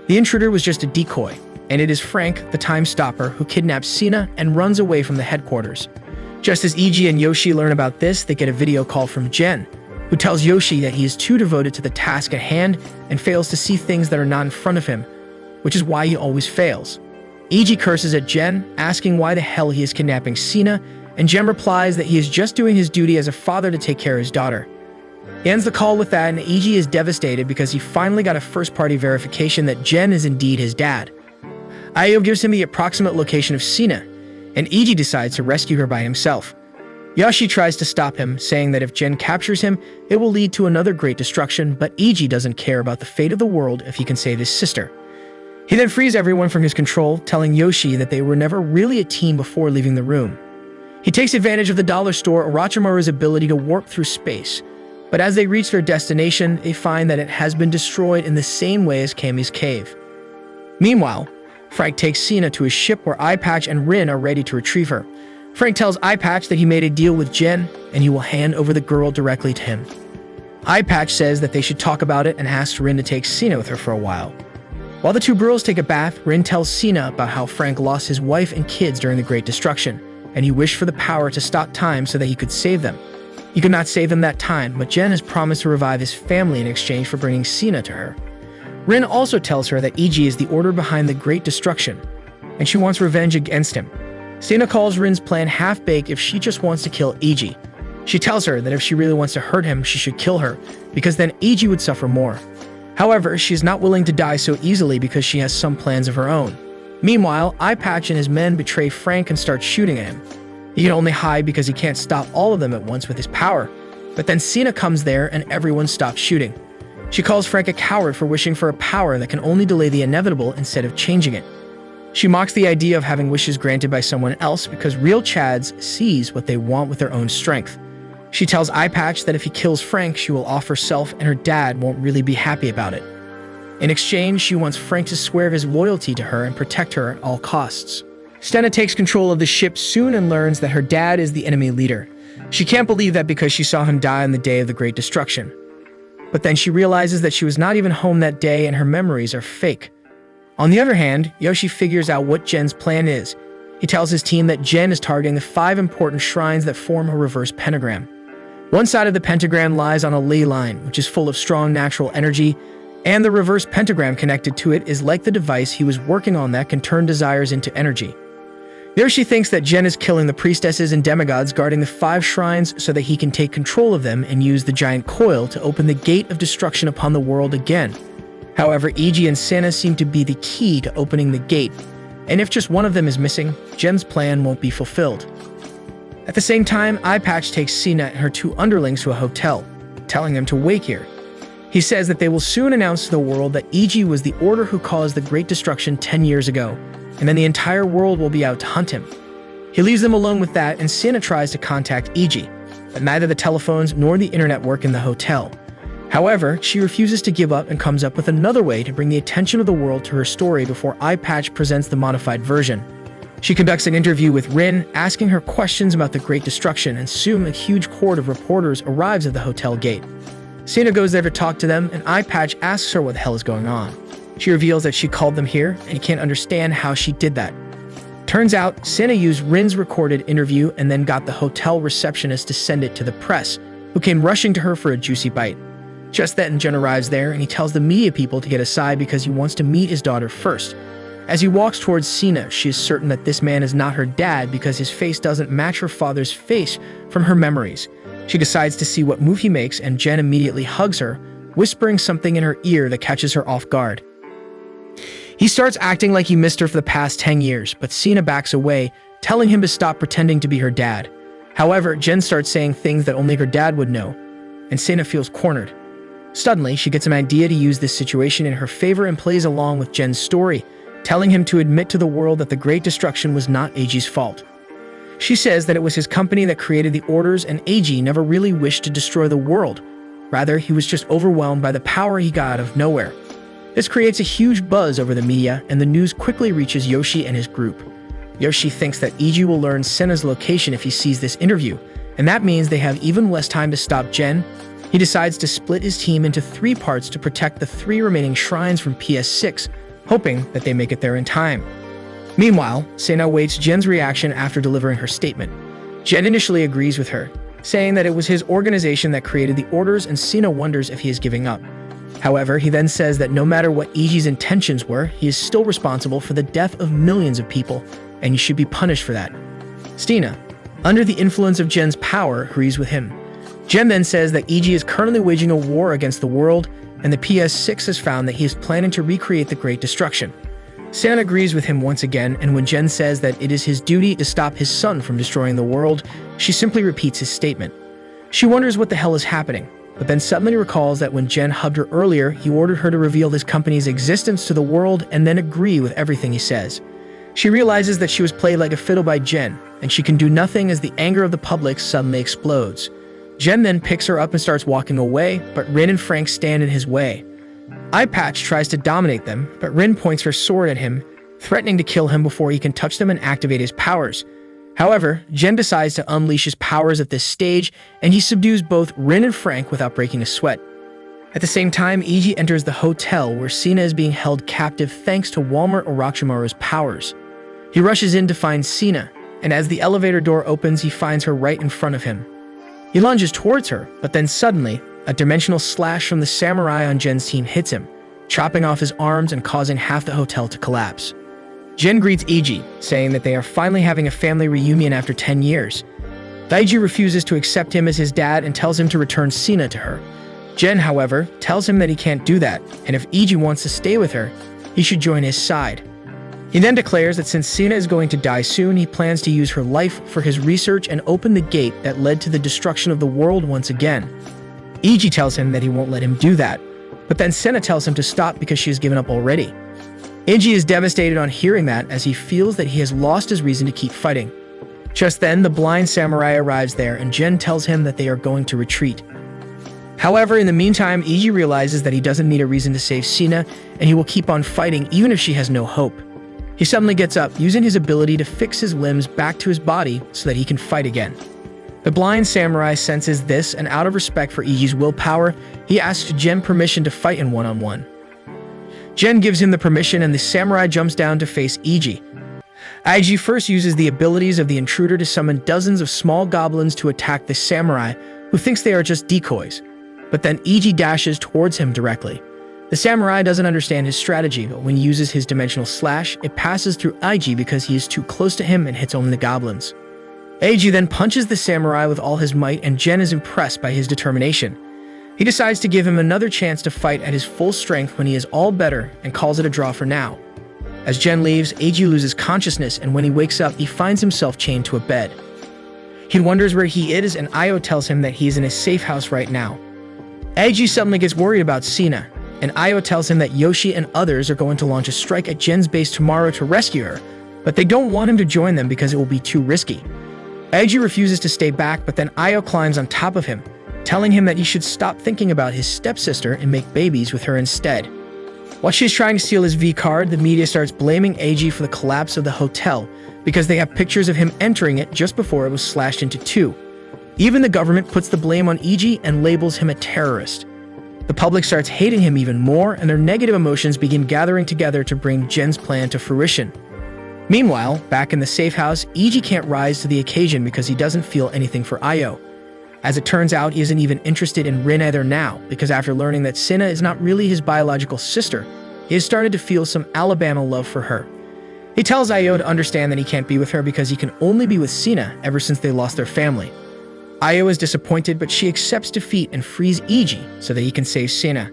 S1: The intruder was just a decoy, and it is Frank, the Time Stopper, who kidnaps Sina and runs away from the headquarters. Just as Eiji and Yoshi learn about this, they get a video call from Jen, who tells Yoshi that he is too devoted to the task at hand and fails to see things that are not in front of him, which is why he always fails. Eiji curses at Jen, asking why the hell he is kidnapping Sina, and Jen replies that he is just doing his duty as a father to take care of his daughter. He ends the call with that, and Eiji is devastated because he finally got a first-party verification that Jen is indeed his dad. Io gives him the approximate location of Sina, and Eiji decides to rescue her by himself. Yoshi tries to stop him, saying that if Jen captures him, it will lead to another great destruction, but Eiji doesn't care about the fate of the world if he can save his sister. He then frees everyone from his control, telling Yoshi that they were never really a team before leaving the room. He takes advantage of the dollar store Orochimaru's ability to warp through space, but as they reach their destination, they find that it has been destroyed in the same way as Kami's cave. Meanwhile, Frank takes Sina to his ship where Eye Patch and Rin are ready to retrieve her. Frank tells Eye Patch that he made a deal with Jen, and he will hand over the girl directly to him. Eye Patch says that they should talk about it and asks Rin to take Sina with her for a while. While the two girls take a bath, Rin tells Sina about how Frank lost his wife and kids during the Great Destruction, and he wished for the power to stop time so that he could save them. He could not save them that time, but Jen has promised to revive his family in exchange for bringing Sina to her. Rin also tells her that Eiji is the order behind the Great Destruction, and she wants revenge against him. Sina calls Rin's plan half-baked if she just wants to kill Eiji. She tells her that if she really wants to hurt him, she should kill her, because then Eiji would suffer more. However, she is not willing to die so easily because she has some plans of her own. Meanwhile, Eye Patch and his men betray Frank and start shooting at him. He can only hide because he can't stop all of them at once with his power. But then Sina comes there and everyone stops shooting. She calls Frank a coward for wishing for a power that can only delay the inevitable instead of changing it. She mocks the idea of having wishes granted by someone else because real Chads sees what they want with their own strength. She tells Eye Patch that if he kills Frank, she will off herself and her dad won't really be happy about it. In exchange, she wants Frank to swear his loyalty to her and protect her at all costs. Stena takes control of the ship soon and learns that her dad is the enemy leader. She can't believe that because she saw him die on the day of the Great Destruction. But then she realizes that she was not even home that day and her memories are fake. On the other hand, Yoshi figures out what Gen's plan is. He tells his team that Gen is targeting the 5 important shrines that form a reverse pentagram. One side of the pentagram lies on a ley line, which is full of strong natural energy, and the reverse pentagram connected to it is like the device he was working on that can turn desires into energy. Yoshi thinks that Gen is killing the priestesses and demigods guarding the 5 shrines so that he can take control of them and use the giant coil to open the gate of destruction upon the world again. However, Eiji and Sena seem to be the key to opening the gate, and if just one of them is missing, Gen's plan won't be fulfilled. At the same time, Eye Patch takes Sena and her 2 underlings to a hotel, telling them to wait here. He says that they will soon announce to the world that Eiji was the Order who caused the Great Destruction 10 years ago, and then the entire world will be out to hunt him. He leaves them alone with that, and Sena tries to contact Eiji, but neither the telephones nor the internet work in the hotel. However, she refuses to give up and comes up with another way to bring the attention of the world to her story before Eye Patch presents the modified version. She conducts an interview with Rin, asking her questions about the Great Destruction, and soon a huge horde of reporters arrives at the hotel gate. Sena goes there to talk to them, and Eye Patch asks her what the hell is going on. She reveals that she called them here, and he can't understand how she did that. Turns out, Sena used Rin's recorded interview and then got the hotel receptionist to send it to the press, who came rushing to her for a juicy bite. Just then, Gen arrives there, and he tells the media people to get aside because he wants to meet his daughter first. As he walks towards Sena, she is certain that this man is not her dad because his face doesn't match her father's face from her memories. She decides to see what move he makes, and Gen immediately hugs her, whispering something in her ear that catches her off guard. He starts acting like he missed her for the past 10 years, but Sena backs away, telling him to stop pretending to be her dad. However, Gen starts saying things that only her dad would know, and Sena feels cornered. Suddenly, she gets an idea to use this situation in her favor and plays along with Gen's story, telling him to admit to the world that the Great Destruction was not Eiji's fault. She says that it was his company that created the orders, and Eiji never really wished to destroy the world. Rather, he was just overwhelmed by the power he got out of nowhere. This creates a huge buzz over the media, and the news quickly reaches Yoshi and his group. Yoshi thinks that Eiji will learn Sena's location if he sees this interview, and that means they have even less time to stop Gen. He decides to split his team into 3 parts to protect the 3 remaining shrines from PS6, hoping that they make it there in time. Meanwhile, Sena waits Gen's reaction after delivering her statement. Gen initially agrees with her, saying that it was his organization that created the orders, and Sena wonders if he is giving up. However, he then says that no matter what Eiji's intentions were, he is still responsible for the death of millions of people, and he should be punished for that. Sena, under the influence of Gen's power, agrees with him. Gen then says that Eiji is currently waging a war against the world, and the PS6 has found that he is planning to recreate the Great Destruction. Sena agrees with him once again, and when Gen says that it is his duty to stop his son from destroying the world, she simply repeats his statement. She wonders what the hell is happening, but then suddenly recalls that when Gen hugged her earlier, he ordered her to reveal his company's existence to the world and then agree with everything he says. She realizes that she was played like a fiddle by Gen, and she can do nothing as the anger of the public suddenly explodes. Gen then picks her up and starts walking away, but Rin and Frank stand in his way. Eye Patch tries to dominate them, but Rin points her sword at him, threatening to kill him before he can touch them and activate his powers. However, Gen decides to unleash his powers at this stage, and he subdues both Rin and Frank without breaking a sweat. At the same time, Eiji enters the hotel where Sena is being held captive thanks to Walmart Orochimaru's powers. He rushes in to find Sena, and as the elevator door opens, he finds her right in front of him. He lunges towards her, but then suddenly, a dimensional slash from the samurai on Gen's team hits him, chopping off his arms and causing half the hotel to collapse. Gen greets Eiji, saying that they are finally having a family reunion after 10 years. Eiji refuses to accept him as his dad and tells him to return Sena to her. Gen, however, tells him that he can't do that, and if Eiji wants to stay with her, he should join his side. He then declares that since Sena is going to die soon, he plans to use her life for his research and open the gate that led to the destruction of the world once again. Eiji tells him that he won't let him do that, but then Sena tells him to stop because she has given up already. Eiji is devastated on hearing that, as he feels that he has lost his reason to keep fighting. Just then, the blind samurai arrives there, and Gen tells him that they are going to retreat. However, in the meantime, Eiji realizes that he doesn't need a reason to save Sena, and he will keep on fighting even if she has no hope. He suddenly gets up, using his ability to fix his limbs back to his body so that he can fight again. The blind samurai senses this, and out of respect for Eiji's willpower, he asks Gen permission to fight in one-on-one. Gen gives him the permission, and the samurai jumps down to face Eiji. Eiji first uses the abilities of the intruder to summon dozens of small goblins to attack the samurai, who thinks they are just decoys. But then Eiji dashes towards him directly. The samurai doesn't understand his strategy, but when he uses his dimensional slash, it passes through Eiji because he is too close to him and hits only the goblins. Eiji then punches the samurai with all his might, and Gen is impressed by his determination. He decides to give him another chance to fight at his full strength when he is all better, and calls it a draw for now. As Gen leaves, Eiji loses consciousness, and when he wakes up, he finds himself chained to a bed. He wonders where he is, and Io tells him that he is in a safe house right now. Eiji suddenly gets worried about Sina, and Io tells him that Yoshi and others are going to launch a strike at Gen's base tomorrow to rescue her, but they don't want him to join them because it will be too risky. Eiji refuses to stay back, but then Io climbs on top of him, telling him that he should stop thinking about his stepsister and make babies with her instead. While she's trying to steal his V card, the media starts blaming Eiji for the collapse of the hotel because they have pictures of him entering it just before it was slashed into two. Even the government puts the blame on Eiji and labels him a terrorist. The public starts hating him even more, and their negative emotions begin gathering together to bring Gen's plan to fruition. Meanwhile, back in the safe house, Eiji can't rise to the occasion because he doesn't feel anything for Io. As it turns out, he isn't even interested in Rin either now, because after learning that Sina is not really his biological sister, he has started to feel some Alabama love for her. He tells Io to understand that he can't be with her because he can only be with Sina ever since they lost their family. Io is disappointed, but she accepts defeat and frees Eiji so that he can save Sina.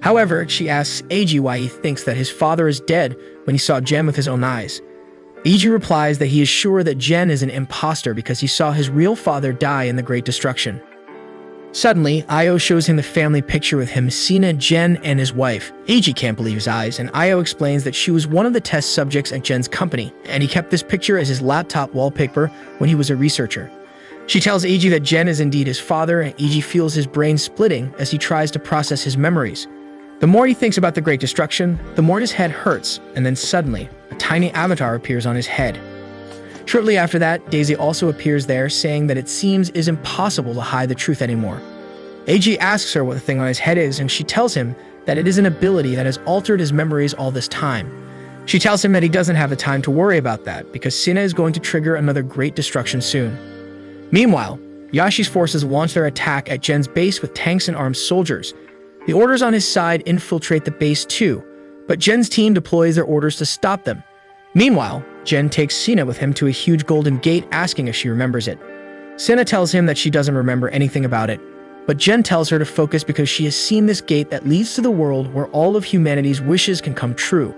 S1: However, she asks Eiji why he thinks that his father is dead when he saw Gen with his own eyes. Eiji replies that he is sure that Gen is an imposter because he saw his real father die in the Great Destruction. Suddenly, Io shows him the family picture with him, Sina, Gen, and his wife. Eiji can't believe his eyes, and Io explains that she was one of the test subjects at Gen's company, and he kept this picture as his laptop wallpaper when he was a researcher. She tells Eiji that Gen is indeed his father, and Eiji feels his brain splitting as he tries to process his memories. The more he thinks about the Great Destruction, the more his head hurts, and then suddenly, a tiny avatar appears on his head. Shortly after that, Daisy also appears there, saying that it seems is impossible to hide the truth anymore. Eiji asks her what the thing on his head is, and she tells him that it is an ability that has altered his memories all this time. She tells him that he doesn't have the time to worry about that, because Sina is going to trigger another Great Destruction soon. Meanwhile, Yashi's forces launch their attack at Gen's base with tanks and armed soldiers. The orders on his side infiltrate the base too, but Gen's team deploys their orders to stop them. Meanwhile, Gen takes Sina with him to a huge golden gate, asking if she remembers it. Sina tells him that she doesn't remember anything about it, but Gen tells her to focus because she has seen this gate that leads to the world where all of humanity's wishes can come true.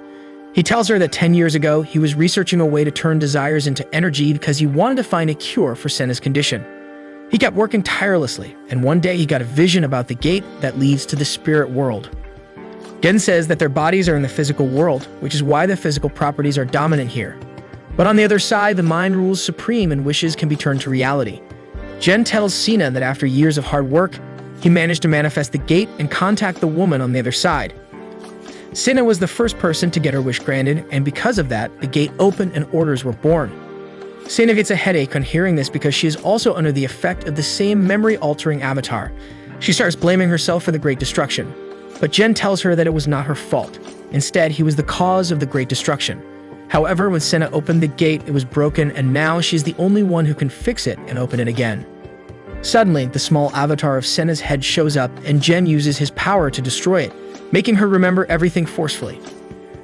S1: He tells her that 10 years ago, he was researching a way to turn desires into energy because he wanted to find a cure for Sena's condition. He kept working tirelessly, and one day he got a vision about the gate that leads to the spirit world. Gen says that their bodies are in the physical world, which is why the physical properties are dominant here. But on the other side, the mind rules supreme and wishes can be turned to reality. Gen tells Sina that after years of hard work, he managed to manifest the gate and contact the woman on the other side. Sina was the first person to get her wish granted, and because of that, the gate opened and orders were born. Sina gets a headache on hearing this because she is also under the effect of the same memory-altering avatar. She starts blaming herself for the Great Destruction, but Gen tells her that it was not her fault. Instead, he was the cause of the Great Destruction. However, when Sina opened the gate, it was broken, and now she's the only one who can fix it and open it again. Suddenly, the small avatar of Sena's head shows up, and Gen uses his power to destroy it, making her remember everything forcefully.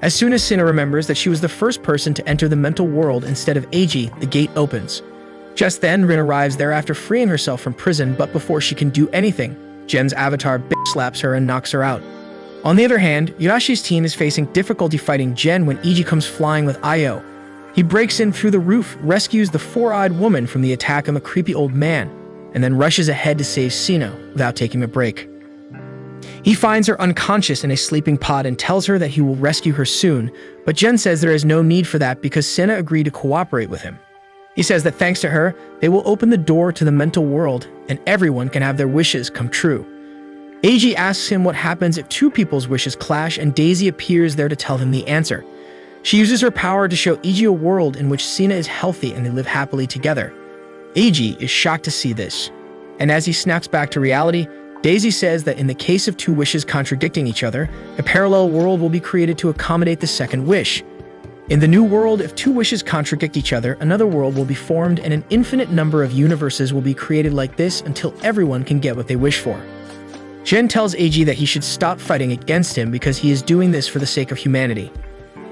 S1: As soon as Sina remembers that she was the first person to enter the mental world instead of Eiji, the gate opens. Just then, Rin arrives there after freeing herself from prison, but before she can do anything, Gen's avatar slaps her and knocks her out. On the other hand, Yashi's team is facing difficulty fighting Gen when Eiji comes flying with Io. He breaks in through the roof, rescues the four-eyed woman from the attack on the creepy old man, and then rushes ahead to save Sina without taking a break. He finds her unconscious in a sleeping pod and tells her that he will rescue her soon, but Gen says there is no need for that because Sina agreed to cooperate with him. He says that thanks to her, they will open the door to the mental world and everyone can have their wishes come true. Eiji asks him what happens if two people's wishes clash, and Daisy appears there to tell him the answer. She uses her power to show Eiji a world in which Sina is healthy and they live happily together. Eiji is shocked to see this, and as he snaps back to reality, Daisy says that in the case of two wishes contradicting each other, a parallel world will be created to accommodate the second wish. In the new world, if two wishes contradict each other, another world will be formed and an infinite number of universes will be created like this until everyone can get what they wish for. Jen tells Eiji that he should stop fighting against him because he is doing this for the sake of humanity.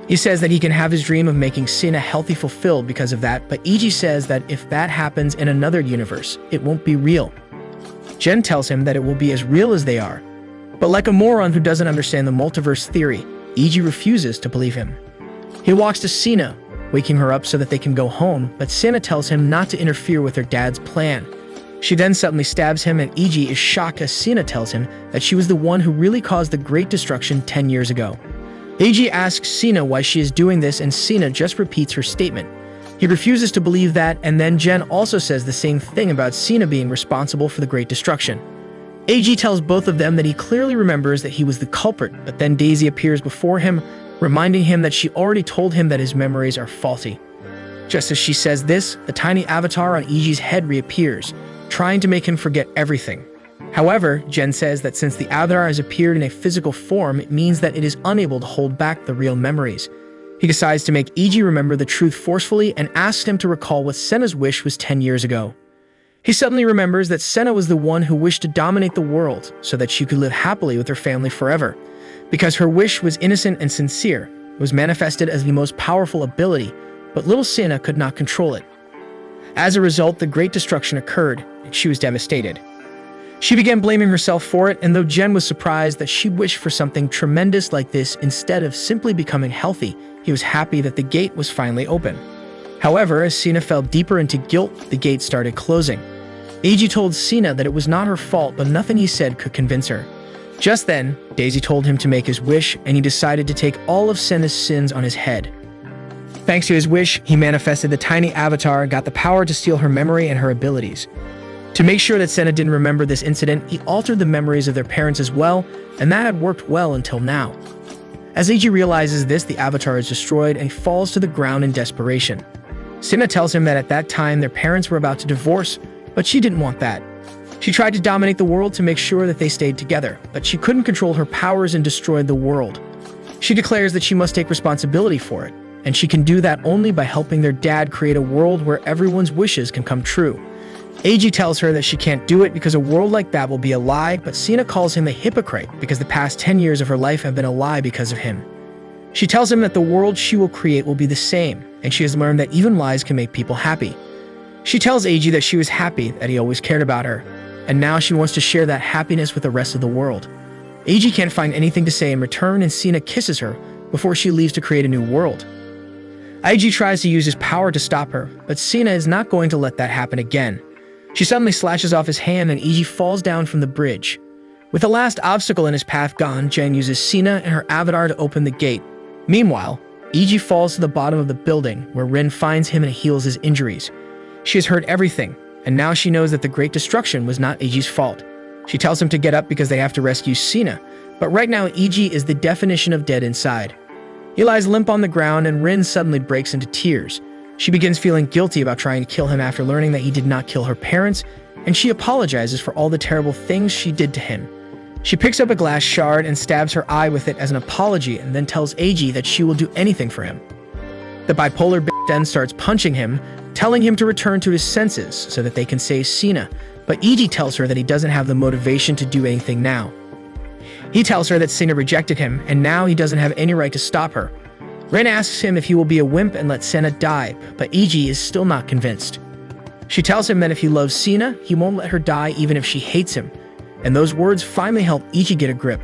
S1: He says that he can have his dream of making Sina healthy fulfilled because of that, but Eiji says that if that happens in another universe, it won't be real. Jen tells him that it will be as real as they are. But like a moron who doesn't understand the multiverse theory, Eiji refuses to believe him. He walks to Sina, waking her up so that they can go home, but Sina tells him not to interfere with her dad's plan. She then suddenly stabs him and Eiji is shocked as Sina tells him that she was the one who really caused the Great Destruction 10 years ago. Eiji asks Sina why she is doing this and Sina just repeats her statement. He refuses to believe that, and then Jen also says the same thing about Sina being responsible for the Great Destruction. Eiji tells both of them that he clearly remembers that he was the culprit, but then Daisy appears before him, reminding him that she already told him that his memories are faulty. Just as she says this, the tiny avatar on Eiji's head reappears, trying to make him forget everything. However, Jen says that since the avatar has appeared in a physical form, it means that it is unable to hold back the real memories. He decides to make Eiji remember the truth forcefully and asks him to recall what Sena's wish was 10 years ago. He suddenly remembers that Sena was the one who wished to dominate the world so that she could live happily with her family forever. Because her wish was innocent and sincere, it was manifested as the most powerful ability, but little Sena could not control it. As a result, the Great Destruction occurred, and she was devastated. She began blaming herself for it, and though Jen was surprised that she wished for something tremendous like this instead of simply becoming healthy, he was happy that the gate was finally open. However, as Sina fell deeper into guilt, the gate started closing. Eiji told Sina that it was not her fault, but nothing he said could convince her. Just then, Daisy told him to make his wish, and he decided to take all of Sena's sins on his head. Thanks to his wish, he manifested the tiny avatar and got the power to steal her memory and her abilities. To make sure that Sena didn't remember this incident, he altered the memories of their parents as well, and that had worked well until now. As Eiji realizes this, the avatar is destroyed and he falls to the ground in desperation. Sena tells him that at that time their parents were about to divorce, but she didn't want that. She tried to dominate the world to make sure that they stayed together, but she couldn't control her powers and destroyed the world. She declares that she must take responsibility for it, and she can do that only by helping their dad create a world where everyone's wishes can come true. Eiji tells her that she can't do it because a world like that will be a lie, but Sena calls him a hypocrite because the past 10 years of her life have been a lie because of him. She tells him that the world she will create will be the same, and she has learned that even lies can make people happy. She tells Eiji that she was happy that he always cared about her, and now she wants to share that happiness with the rest of the world. Eiji can't find anything to say in return, and Sena kisses her before she leaves to create a new world. Eiji tries to use his power to stop her, but Sena is not going to let that happen again. She suddenly slashes off his hand and Eiji falls down from the bridge. With the last obstacle in his path gone, Jen uses Sena and her avatar to open the gate. Meanwhile, Eiji falls to the bottom of the building, where Rin finds him and heals his injuries. She has heard everything, and now she knows that the Great Destruction was not Eiji's fault. She tells him to get up because they have to rescue Sena, but right now Eiji is the definition of dead inside. He lies limp on the ground and Rin suddenly breaks into tears. She begins feeling guilty about trying to kill him after learning that he did not kill her parents, and she apologizes for all the terrible things she did to him. She picks up a glass shard and stabs her eye with it as an apology and then tells Eiji that she will do anything for him. The bipolar bitch then starts punching him, telling him to return to his senses so that they can save Sena, but Eiji tells her that he doesn't have the motivation to do anything now. He tells her that Sena rejected him, and now he doesn't have any right to stop her. Ren asks him if he will be a wimp and let Sena die, but Eiji is still not convinced. She tells him that if he loves Sena, he won't let her die even if she hates him, and those words finally help Eiji get a grip.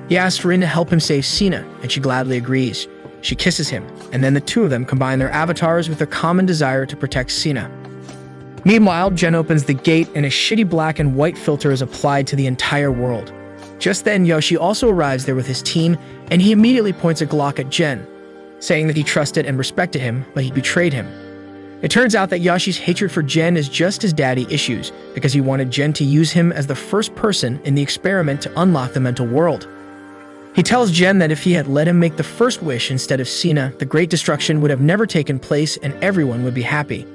S1: He asks Rin to help him save Sena, and she gladly agrees. She kisses him, and then the two of them combine their avatars with their common desire to protect Sena. Meanwhile, Jen opens the gate and a shitty black and white filter is applied to the entire world. Just then, Yoshi also arrives there with his team, and he immediately points a Glock at Jen, saying that he trusted and respected him, but he betrayed him. It turns out that Yoshi's hatred for Jen is just his daddy issues, because he wanted Jen to use him as the first person in the experiment to unlock the mental world. He tells Jen that if he had let him make the first wish instead of Sina, the Great Destruction would have never taken place and everyone would be happy.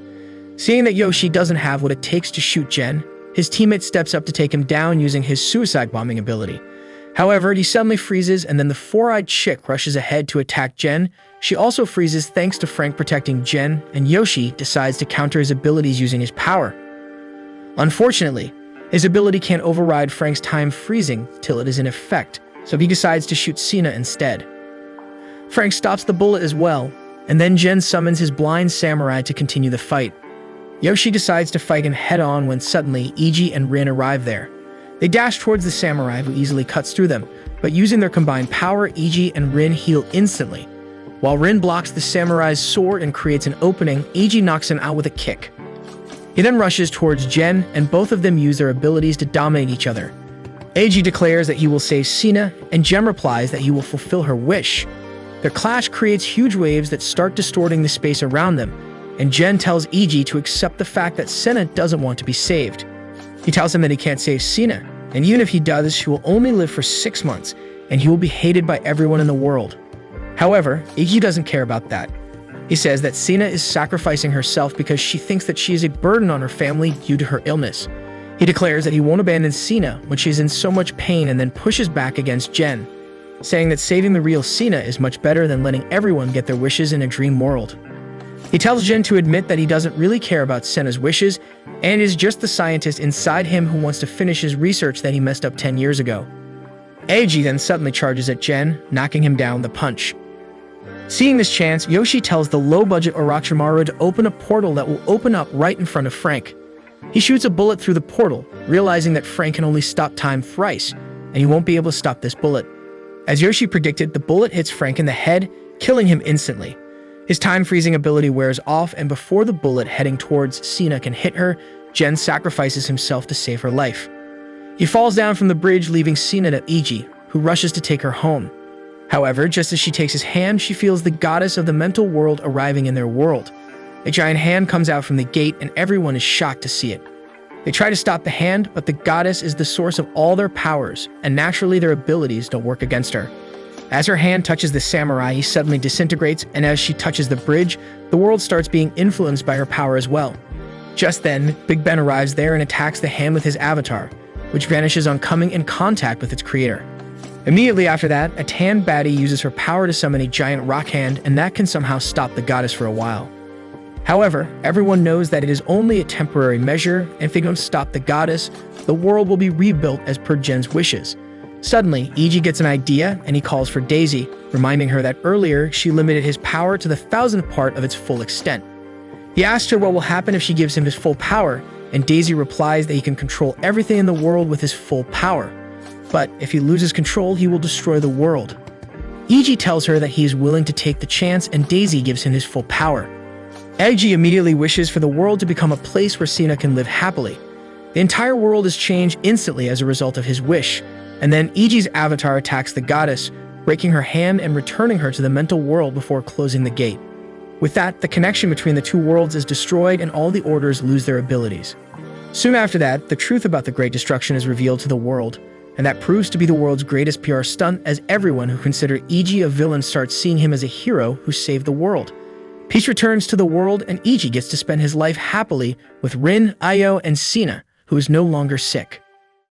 S1: Seeing that Yoshi doesn't have what it takes to shoot Jen, his teammate steps up to take him down using his suicide bombing ability. However, he suddenly freezes and then the four-eyed chick rushes ahead to attack Jen. She also freezes thanks to Frank protecting Jen, and Yoshi decides to counter his abilities using his power. Unfortunately, his ability can't override Frank's time freezing till it is in effect, so he decides to shoot Sina instead. Frank stops the bullet as well, and then Jen summons his blind samurai to continue the fight. Yoshi decides to fight him head-on when suddenly Eiji and Rin arrive there. They dash towards the samurai who easily cuts through them, but using their combined power, Eiji and Rin heal instantly. While Rin blocks the samurai's sword and creates an opening, Eiji knocks him out with a kick. He then rushes towards Jen, and both of them use their abilities to dominate each other. Eiji declares that he will save Sina, and Jen replies that he will fulfill her wish. Their clash creates huge waves that start distorting the space around them, and Jen tells Eiji to accept the fact that Sina doesn't want to be saved. He tells him that he can't save Sina, and even if he does, she will only live for 6 months, and he will be hated by everyone in the world. However, Eiji doesn't care about that. He says that Sina is sacrificing herself because she thinks that she is a burden on her family due to her illness. He declares that he won't abandon Sina when she's in so much pain and then pushes back against Jen, saying that saving the real Sina is much better than letting everyone get their wishes in a dream world. He tells Jen to admit that he doesn't really care about Sina's wishes and is just the scientist inside him who wants to finish his research that he messed up 10 years ago. Eiji then suddenly charges at Jen, knocking him down with a punch. Seeing this chance, Yoshi tells the low-budget Orochimaru to open a portal that will open up right in front of Frank. He shoots a bullet through the portal, realizing that Frank can only stop time thrice, and he won't be able to stop this bullet. As Yoshi predicted, the bullet hits Frank in the head, killing him instantly. His time-freezing ability wears off, and before the bullet heading towards Sina can hit her, Jen sacrifices himself to save her life. He falls down from the bridge, leaving Sina to Eiji, who rushes to take her home. However, just as she takes his hand, she feels the goddess of the mental world arriving in their world. A giant hand comes out from the gate, and everyone is shocked to see it. They try to stop the hand, but the goddess is the source of all their powers, and naturally their abilities don't work against her. As her hand touches the samurai, he suddenly disintegrates, and as she touches the bridge, the world starts being influenced by her power as well. Just then, Big Ben arrives there and attacks the hand with his avatar, which vanishes on coming in contact with its creator. Immediately after that, a tan baddie uses her power to summon a giant rock hand, and that can somehow stop the goddess for a while. However, everyone knows that it is only a temporary measure, and if they don't stop the goddess, the world will be rebuilt as per Jen's wishes. Suddenly, Eiji gets an idea, and he calls for Daisy, reminding her that earlier she limited his power to the 1,000th part of its full extent. He asks her what will happen if she gives him his full power, and Daisy replies that he can control everything in the world with his full power. But if he loses control, he will destroy the world. Eiji tells her that he is willing to take the chance, and Daisy gives him his full power. Eiji immediately wishes for the world to become a place where Sina can live happily. The entire world is changed instantly as a result of his wish, and then Eiji's avatar attacks the goddess, breaking her hand and returning her to the mental world before closing the gate. With that, the connection between the two worlds is destroyed and all the orders lose their abilities. Soon after that, the truth about the Great Destruction is revealed to the world, and that proves to be the world's greatest PR stunt, as everyone who considered Eiji a villain starts seeing him as a hero who saved the world. Peace returns to the world, and Eiji gets to spend his life happily with Rin, Ayo, and Sina, who is no longer sick.